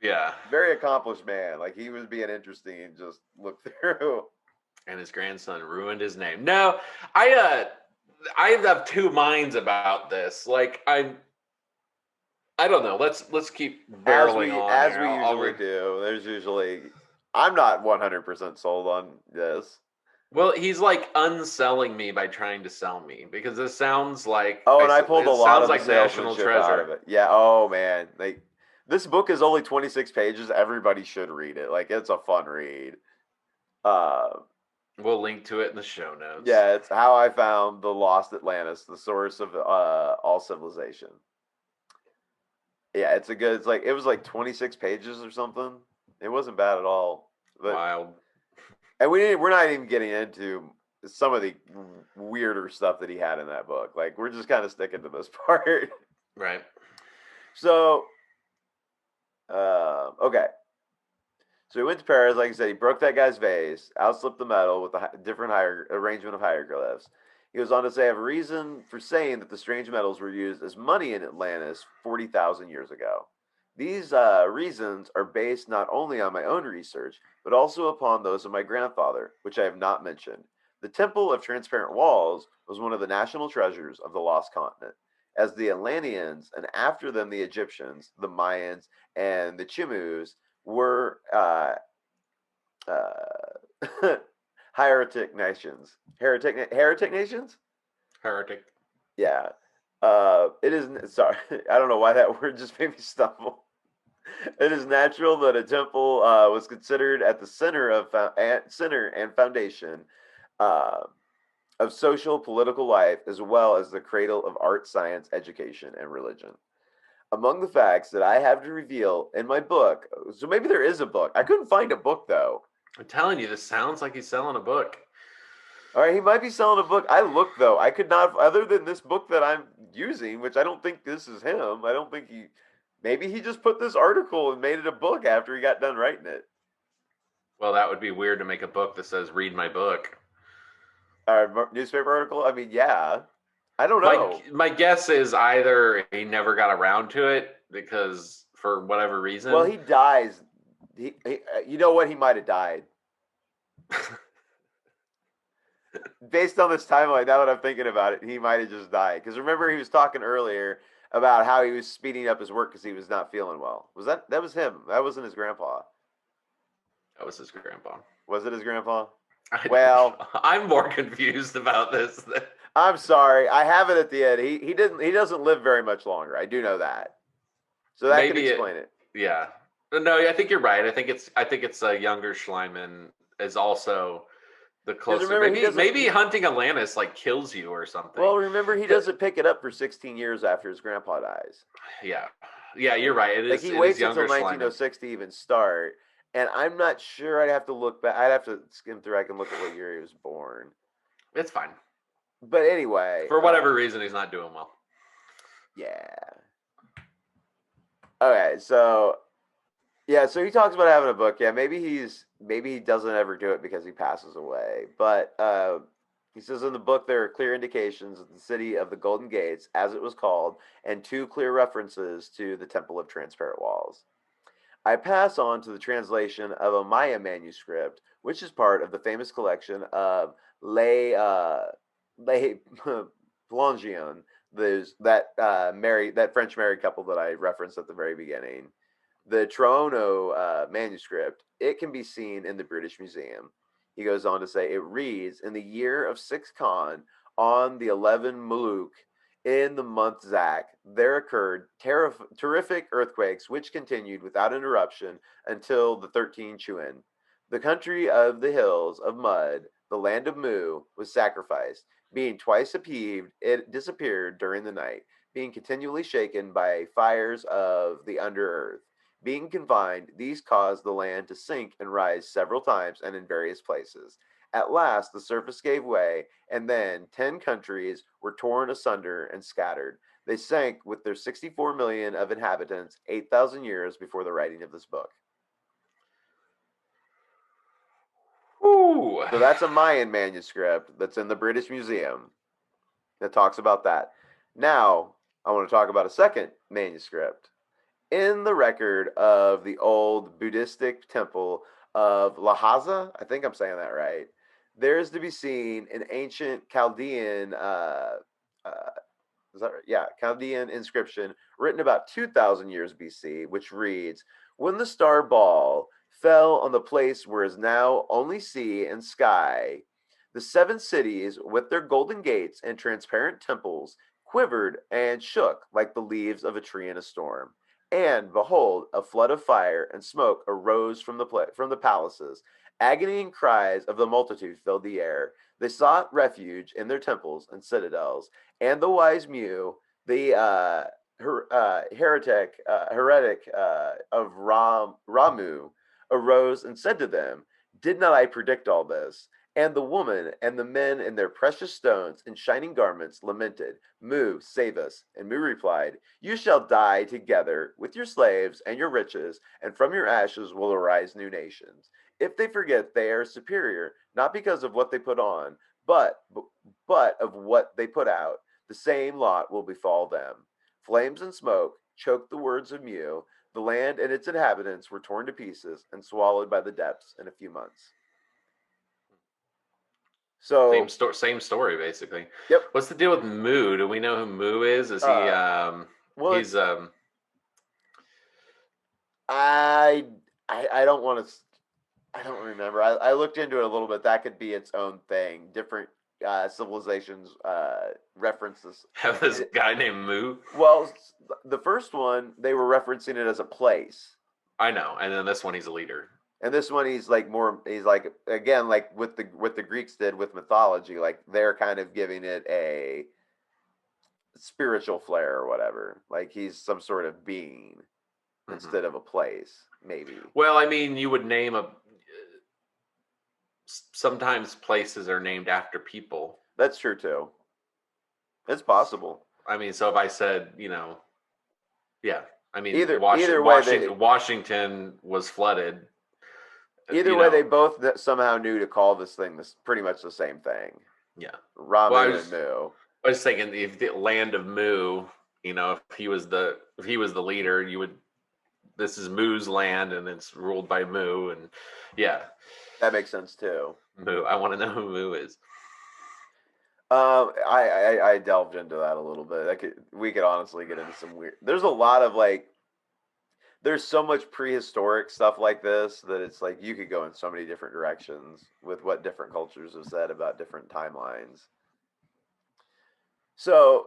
Yeah. Very accomplished man. Like he was being interesting and just look through. And his grandson ruined his name. No, I have two minds about this. Like I don't know. Let's keep barreling on. As we usually do. There's usually I'm not 100% sold on this. Well, he's like unselling me by trying to sell me because this sounds like I pulled a lot of like national treasure out of it. Yeah. Oh man, This book is only 26 pages. Everybody should read it. Like, it's a fun read. Uh, We'll link to it in the show notes. yeah, it's How I Found the Lost Atlantis, the source of all civilization. Yeah, it's like, it was like 26 pages or something. It wasn't bad at all. But Wild. and we're not even getting into some of the weirder stuff that he had in that book. Like, we're just kind of sticking to this part. Right. So, okay. So he went to Paris, like I said, he broke that guy's vase, outslipped the metal with a different arrangement of hieroglyphs. He goes on to say, I have a reason for saying that the strange metals were used as money in Atlantis 40,000 years ago. These reasons are based not only on my own research, but also upon those of my grandfather, which I have not mentioned. The Temple of Transparent Walls was one of the national treasures of the Lost Continent. As the Atlanteans, and after them the Egyptians, the Mayans, and the Chimus, were heretic nations. Heretic nations? Heretic. Yeah. It is sorry. I don't know why that word just made me stumble. It is natural that a temple was considered at the center and foundation uh, of social political life, as well as the cradle of art, science, education, and religion. Among the facts that I have to reveal in my book, so maybe there is a book. I couldn't find a book though. I'm telling you, this sounds like he's selling a book. All right, he might be selling a book. I looked though. I could not, other than this book that I'm using, which I don't think this is him. I don't think he. Maybe he just put this article and made it a book after he got done writing it. Well, that would be weird to make a book that says "Read my book." Newspaper article. I mean, yeah. I don't My know. my guess is either he never got around to it because for whatever Well, reason. he dies. You know what? He might have died based on this timeline. Now that I'm thinking about it, he might have just died. Because remember, he was talking earlier about how he was speeding up his work because he was not feeling well. That was him? That wasn't his grandpa. That was his grandpa. Was it his grandpa? I don't Well, know. I'm more confused about this. I'm sorry. I have it at the end. He doesn't live very much longer. I do know that. So that could Maybe it. explain it. Yeah. No, I think you're right. I think it's a younger Schleiman is also the Because closer. remember, he doesn't. Maybe hunting Atlantis like kills you or something. Well, remember, he doesn't pick it up for 16 years after his grandpa dies. Yeah. Yeah, you're right. It Like, is he it is waits until younger Schleiman. 1906 to even start. And I'm not sure. I'd have to look back. I'd have to skim through. I can look at what year he was born. It's fine. But anyway, For whatever reason he's not doing well. yeah. Okay, so yeah, so he talks about having a book. Yeah, maybe he doesn't ever do it because he passes away. But he says in the book there are clear indications of the city of the Golden Gates, as it was called, and two clear references to the Temple of Transparent Walls. I pass on to the translation of a Maya manuscript, which is part of the famous collection of Les Plongeon, that French married couple that I referenced at the very beginning. The Trono manuscript, it can be seen in the British Museum. He goes on to say it reads, in the year of 6 Khan, on the 11 Muluk, in the month Zak, there occurred terrific earthquakes which continued without interruption until the 13 Chuan. The country of the hills of mud, the land of Mu, was sacrificed. Being twice upheaved, it disappeared during the night, being continually shaken by fires of the under earth. Being confined, these caused the land to sink and rise several times and in various places. At last, the surface gave way, and then 10 countries were torn asunder and scattered. They sank with their 64 million of inhabitants 8,000 years before the writing of this book. Ooh. So that's a Mayan manuscript that's in the British Museum that talks about that. Now, I want to talk about a second manuscript in the record of the old Buddhistic temple of Lhasa. I think I'm saying that right. There is to be seen an ancient Chaldean, is that right? Yeah, Chaldean inscription written about 2,000 years BC, which reads, "When the star ball fell on the place where is now only sea and sky, the seven cities with their golden gates and transparent temples quivered and shook like the leaves of a tree in a storm. And behold, a flood of fire and smoke arose from from the palaces. Agony and cries of the multitude filled the air. They sought refuge in their temples and citadels. And the wise Mew, the heretic of Ramu, arose and said to them, "Did not I predict all this?" And the woman and the men in their precious stones and shining garments lamented, "Mu, save us." And Mu replied, "You shall die together with your slaves and your riches, and from your ashes will arise new nations. If they forget they are superior, not because of what they put on, but but of what they put out, the same lot will befall them." Flames and smoke choked the words of Mu. The land and its inhabitants were torn to pieces and swallowed by the depths in a few months. So, Same story, basically. yep. What's the deal with Moo? Do we know who Moo is? Is he Uh, well, he's it's I I don't want to. I don't remember. I looked into it a little bit. That could be its own thing. Different civilizations reference this. have this It, guy named Moo? well, the first one they were referencing it as a place, I know. And then this one he's a leader. and this one he's like more. He's like again like with the Greeks did with mythology. Like they're kind of giving it a spiritual flair or whatever. Like he's some sort of being Hmm. instead of a place, maybe. Well, I mean, you would name a sometimes places are named after people. That's true too. It's possible. I mean, so if I said, yeah, I mean, Either way they Washington was flooded. Either You way, they know, both somehow knew to call this thing this pretty much the same thing. yeah. Well, Ramu and Mu. I was thinking if the land of Mu, if he was the leader, you would. This is Mu's land, and it's ruled by Mu, and yeah, That makes sense too. Mu. I want to know who Mu is. I delved into that a little bit. We could honestly get into some weird. There's a lot of like. There's so much prehistoric stuff like this that it's like you could go in so many different directions with what different cultures have said about different timelines. So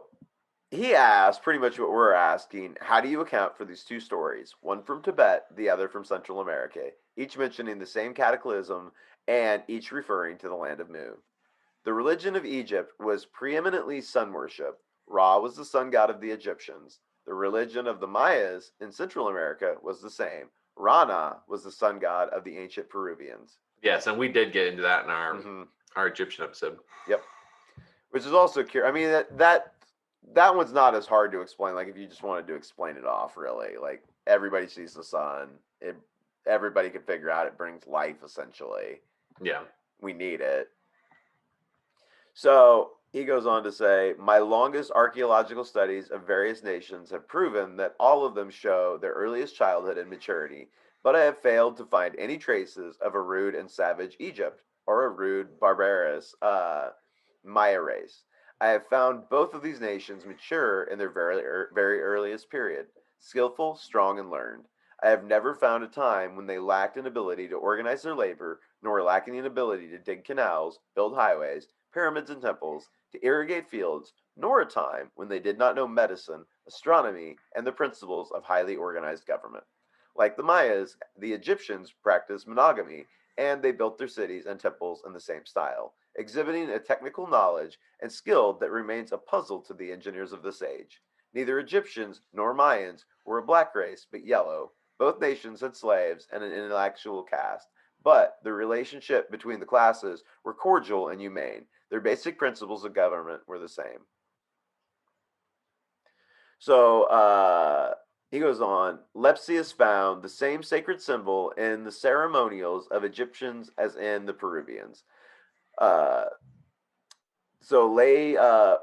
he asked pretty much what we're asking: how do you account for these two stories, one from Tibet, the other from Central America, each mentioning the same cataclysm and each referring to the land of Mu? The religion of Egypt was preeminently sun worship. Ra was the sun god of the Egyptians. The religion of the Mayas in Central America was the same. Rana was the sun god of the ancient Peruvians. Yes, and we did get into that in Mm-hmm. our Egyptian episode. Yep. Which is also curious. I mean that one's not as hard to explain. Like if you just wanted to explain it off, really, like everybody sees the sun. Everybody can figure out it brings life. Essentially, Yeah. we need it. So he goes on to say, my longest archaeological studies of various nations have proven that all of them show their earliest childhood and maturity, but I have failed to find any traces of a rude and savage Egypt or a rude, barbarous Maya race. I have found both of these nations mature in their very earliest period, skillful, strong, and learned. I have never found a time when they lacked an ability to organize their labor, nor lacking an ability to dig canals, build highways, pyramids, and temples, to irrigate fields, nor a time when they did not know medicine, astronomy, and the principles of highly organized government. Like the Mayas, the Egyptians practiced monogamy, and they built their cities and temples in the same style, exhibiting a technical knowledge and skill that remains a puzzle to the engineers of this age. Neither Egyptians nor Mayans were a black race, but yellow. Both nations had slaves and an intellectual caste, but the relationship between the classes were cordial and humane. Their basic principles of government were the same. So he goes on. Lepsius found the same sacred symbol in the ceremonials of Egyptians as in the Peruvians. Uh, so Le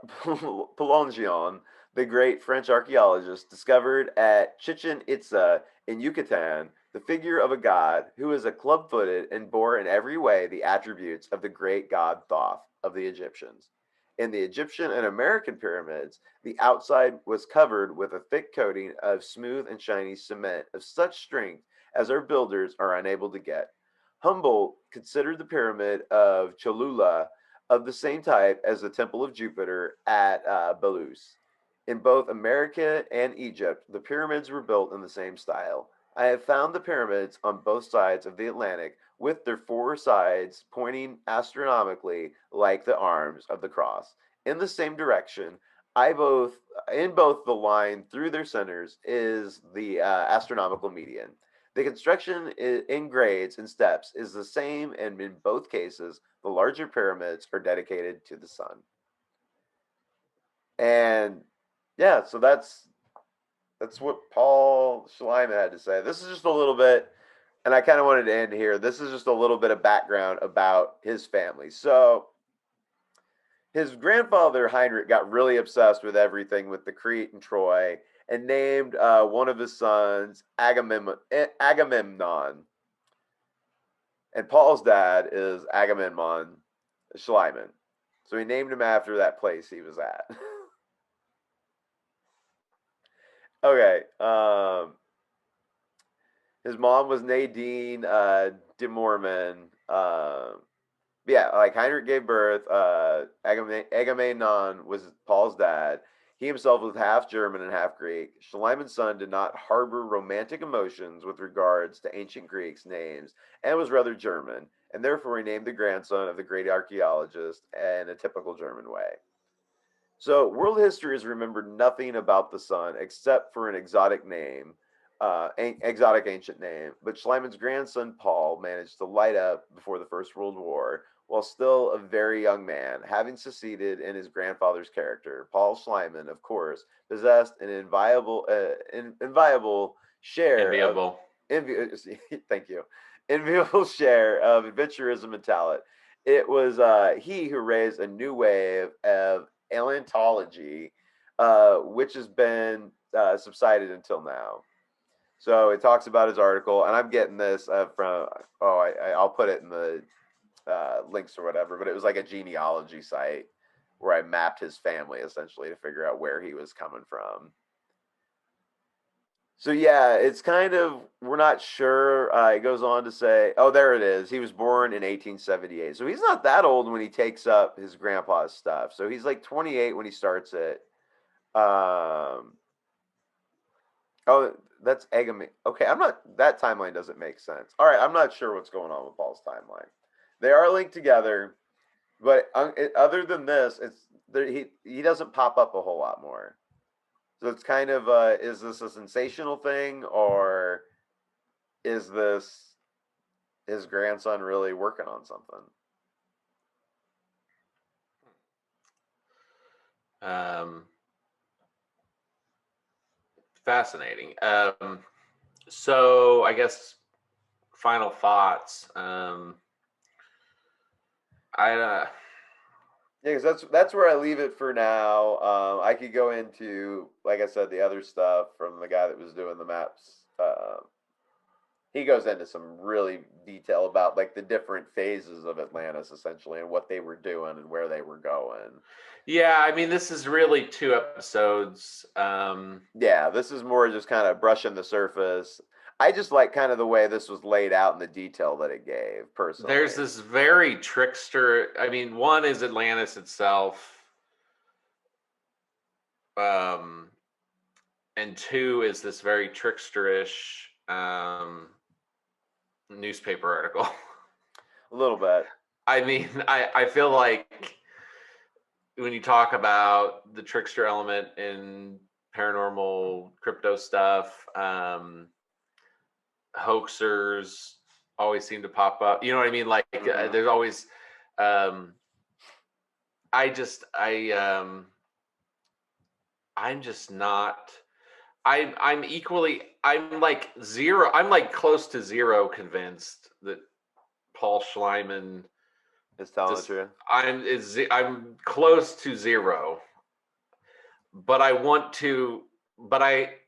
Pelongion, the great French archaeologist, discovered at Chichen Itza in Yucatan the figure of a god who was a club-footed and bore in every way the attributes of the great god Thoth of the Egyptians. In the Egyptian and American pyramids, the outside was covered with a thick coating of smooth and shiny cement of such strength as our builders are unable to get. Humboldt considered the pyramid of Cholula of the same type as the Temple of Jupiter at Belus. In both America and Egypt, the pyramids were built in the same style. I have found the pyramids on both sides of the Atlantic with their four sides pointing astronomically like the arms of the cross in the same direction. I both in both the line through their centers is the astronomical median. The construction in grades and steps is the same, and in both cases, the larger pyramids are dedicated to the sun. And yeah, so that's what Paul Schleiman had to say. This is just a little bit, and I kind of wanted to end here. This is just a little bit of background about his family. So his grandfather Heinrich got really obsessed with everything with the Crete and Troy, and named one of his sons Agamemnon. And Paul's dad is Agamemnon Schleiman. So he named him after that place he was at. Okay. His mom was Nadine de Mormon. Yeah, like Heinrich gave birth. Agamemnon was Paul's dad. He himself was half German and half Greek. Schleiman's son did not harbor romantic emotions with regards to ancient Greeks' names and was rather German, and therefore he named the grandson of the great archaeologist in a typical German way. So, world history has remembered nothing about the sun except for an exotic ancient name. But Schleiman's grandson Paul managed to light up before the First World War while still a very young man, having succeeded in his grandfather's character. Paul Schleiman, of course, possessed an inviolable share of Enviable. thank you, enviable share of adventurism and talent. It was he who raised a new wave of Alentology, which has been subsided until now. So it talks about his article, and I'm getting this from, I'll put it in the links or whatever, but it was like a genealogy site where I mapped his family essentially to figure out where he was coming from. So yeah, it's kind of we're not sure. It goes on to say, oh, there it is. He was born in 1878, so he's not that old when he takes up his grandpa's stuff. So he's like 28 when he starts it. Um, oh, that's Egami. Okay, I'm not. That timeline doesn't make sense. All right, I'm not sure what's going on with Paul's timeline. They are linked together, but other than this, it's there, he doesn't pop up a whole lot more. So it's kind of is this a sensational thing, or is this his grandson really working on something? Um, Fascinating. So I guess final thoughts. I Yeah, because that's where I leave it for now. I could go into, like I said, the other stuff from the guy that was doing the maps. He goes into some really detail about like the different phases of Atlantis, essentially, and what they were doing and where they were going. Yeah, I mean, this is really 2 episodes. Yeah, this is more just kind of brushing the surface. I just like kind of the way this was laid out and the detail that it gave, There's personally. this very trickster. I mean, one is Atlantis itself, um, and two is this very tricksterish newspaper article. A little bit. I mean, I feel like when you talk about the trickster element in paranormal crypto stuff, hoaxers always seem to pop up. You know what I mean? Like there's always um I'm just not I'm equally I'm like zero I'm like close to zero convinced that Paul Schleiman It's telling the just truth. I'm close to zero, but I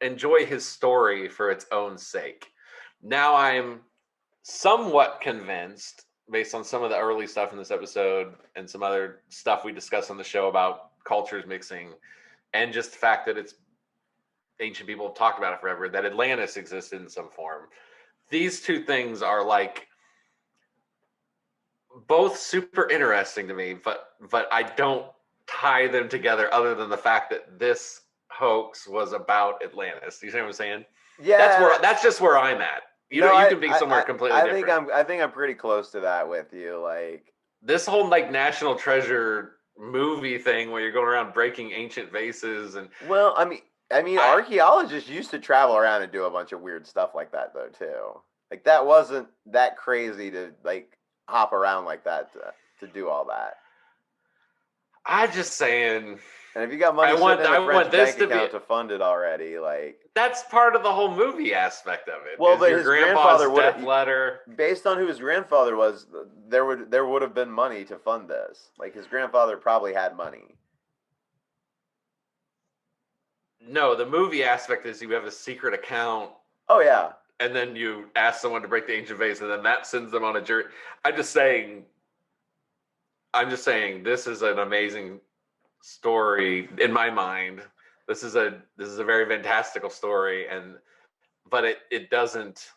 enjoy his story for its own sake. Now I'm somewhat convinced based on some of the early stuff in this episode and some other stuff we discussed on the show about cultures mixing and just the fact that it's ancient people have talked about it forever, that Atlantis existed in some form. These two things are like both super interesting to me, but I don't tie them together other than the fact that this hoax was about Atlantis. Do you see what I'm saying? Yeah. That's just where I'm at. No, You can be somewhere completely different. I think I'm pretty close to that with you. Like, This whole like National Treasure movie thing where you're going around breaking ancient vases and well, I mean, I archaeologists used to travel around and do a bunch of weird stuff like that, though, too. Like, that wasn't that crazy to like hop around like that to do all that. I'm just saying And if you got money sitting in a I want French this bank to be account to fund it already, like, that's part of the whole movie aspect of it well, is but your his grandpa's grandfather would death have, letter. based on who his grandfather was, there would have been money to fund this. Like, his grandfather probably had money. No, the movie aspect is you have a secret account Oh yeah. and then you ask someone to break the ancient vase and then that sends them on a journey. I'm just saying this is an amazing story in my mind. This is a very fantastical story, and but it doesn't.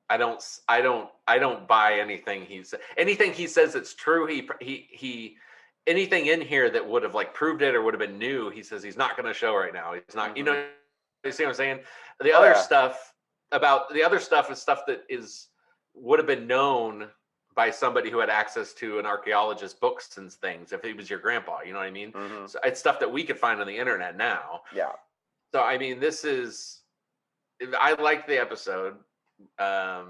I don't buy anything he says. Anything he says that's true. He anything in here that would have like proved it or would have been new. He says he's not going to show right now. He's not. You Mm-hmm. know. You see what I'm saying? The Oh other yeah. stuff the other stuff is stuff that is would have been known by somebody who had access to an archaeologist's books and things if he was your grandpa, you know what I mean? Mm-hmm. So it's stuff that we could find on the internet now. Yeah. So I mean, I like the episode, but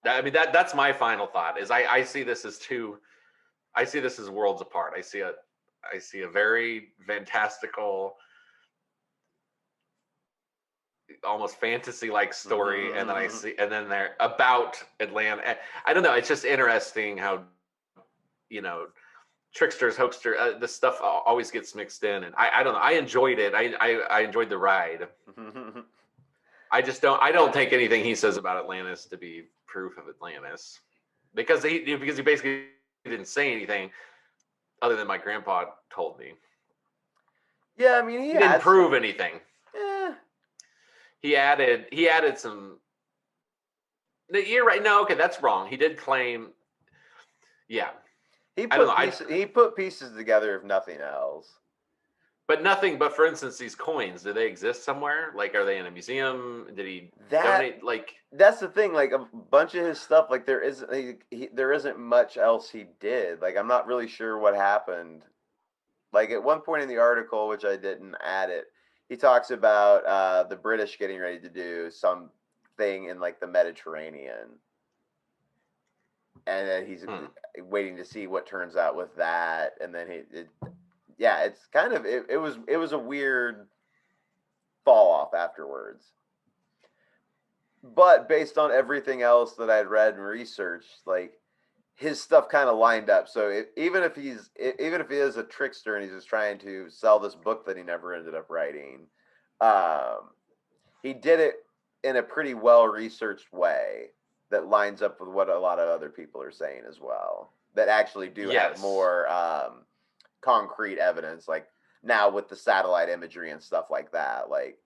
I mean that's my final thought. Is I see this as I see this as worlds apart. I see a very fantastical, almost fantasy like story, and then I Mm-hmm. see and then they're about Atlanta. I don't know. It's just interesting how you know tricksters, hoaxster, this stuff always gets mixed in, and I don't know. I enjoyed it. I enjoyed the ride. I don't take anything he says about Atlantis to be proof of Atlantis because he basically didn't say anything other than my grandpa told me. Yeah, I mean, He didn't prove anything. eh, He added some. You're right. No, okay, that's wrong. He did claim. Yeah, I don't know. he put pieces together, if nothing else. But nothing. But for instance, these coins, do they exist somewhere? Like, are they in a museum? Did he That donate? Like, that's the thing. Like, a bunch of his stuff, like, there isn't much else he did. Like, I'm not really sure what happened. Like, at one point in the article, which I didn't add it, he talks about the British getting ready to do something in like the Mediterranean, and then he's waiting to see what turns out with that. And then yeah, it's kind of it was a weird fall off afterwards. But based on everything else that I'd read and researched, like, his stuff kind of lined up. So even if he is a trickster and he's just trying to sell this book that he never ended up writing, um, he did it in a pretty well researched way that lines up with what a lot of other people are saying as well. That actually do have yes, more concrete evidence, like now with the satellite imagery and stuff like that. Like,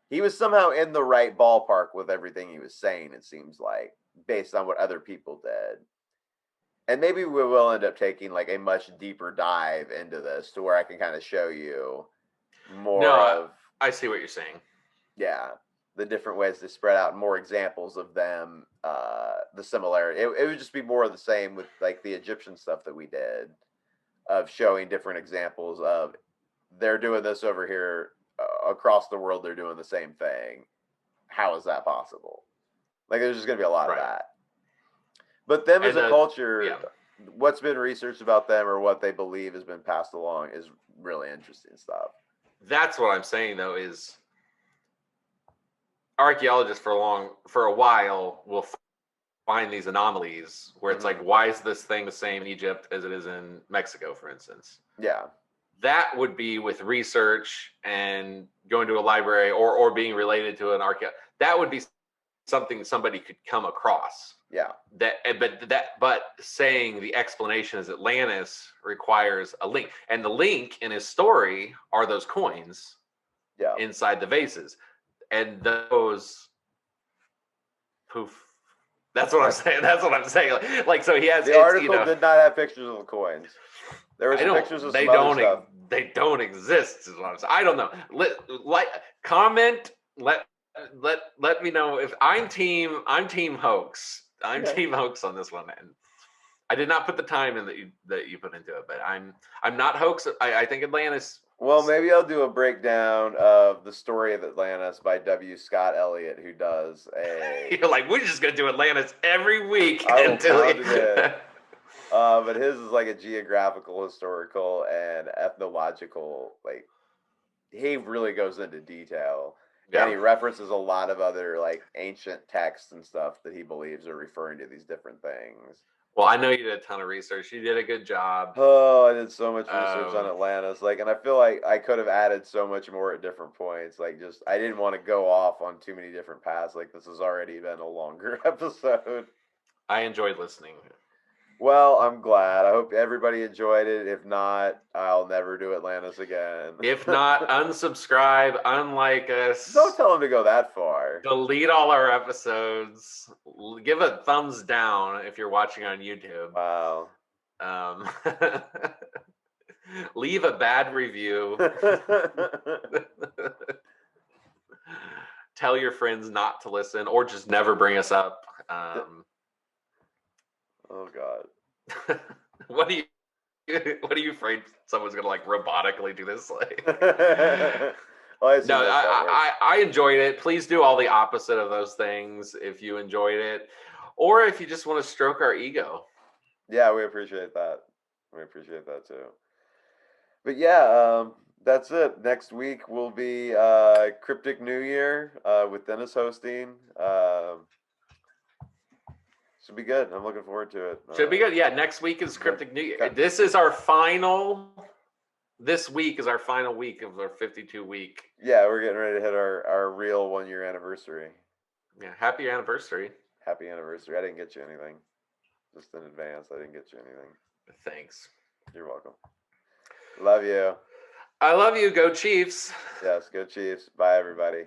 he was somehow in the right ballpark with everything he was saying. It seems like, based on what other people did. And maybe we will end up taking like a much deeper dive into this to where I can kind of show you no, more of, I see what you're saying. yeah, the different ways to spread out, more examples of them, the similarity. It would just be more of the same with like the Egyptian stuff that we did, of showing different examples of, they're doing this over here, across the world they're doing the same thing. How is that possible? Like, there's just going to be a lot of Right. that. But them as And a culture, yeah. what's been researched about them or what they believe has been passed along is really interesting stuff. That's what I'm saying though, is archaeologists for a while will find these anomalies where it's like, why is this thing the same in Egypt as it is in Mexico, for instance? Yeah. That would be with research and going to a library or being related to an that would be something somebody could come across. Yeah. But saying the explanation is Atlantis requires a link, and the link in his story are those coins inside the vases, and those poof. That's what I'm saying. That's what I'm saying. Like so he has the article did not have pictures of the coins. There were some pictures of some other stuff. They don't exist. Is what I'm saying. I don't know. Comment. Let me know if I'm team. I'm team hoax. I'm Okay. team hoax on this one, and I did not put the time in that you put into it. But I'm not hoax. I think Atlantis. Well, maybe I'll do a breakdown of the story of Atlantis by W. Scott Elliott, who does a. You're like, we're just gonna do Atlantis every week I will until pound it in. But his is like a geographical, historical, and ethnological. Like he really goes into detail, and yeah. he references a lot of other like ancient texts and stuff that he believes are referring to these different things. Well, I know you did a ton of research. You did a good job. Oh, I did so much research on Um, Atlantis, like, and I feel like I could have added so much more at different points. Like, just I didn't want to go off on too many different paths. Like, this has already been a longer episode. I enjoyed listening. Well, I'm glad. I hope everybody enjoyed it. If not, I'll never do Atlantis again. If not, unsubscribe, unlike us, Don't tell him to go that far. delete all our episodes, give a thumbs down if you're watching on YouTube. Wow. Um, leave a bad review. Tell your friends not to listen or just never bring us up. Oh God. What are you afraid someone's gonna like robotically do this? Like, Well, I assume no, that's how it works. I enjoyed it. Please do all the opposite of those things if you enjoyed it, or if you just want to stroke our ego. Yeah, we appreciate that. We appreciate that too. But yeah, that's it. Next week will be Cryptic New Year with Dennis hosting. Should be good. I'm looking forward to it. Should be good. Yeah, next week is Cryptic New Year. Okay. This is our final. This week is our final week of our 52 week. Yeah, we're getting ready to hit our real 1 year anniversary. Yeah, happy anniversary. Happy anniversary. I didn't get you anything. Just in advance. I didn't get you anything. Thanks. You're welcome. Love you. I love you. Go Chiefs. Yes, go Chiefs. Bye, everybody.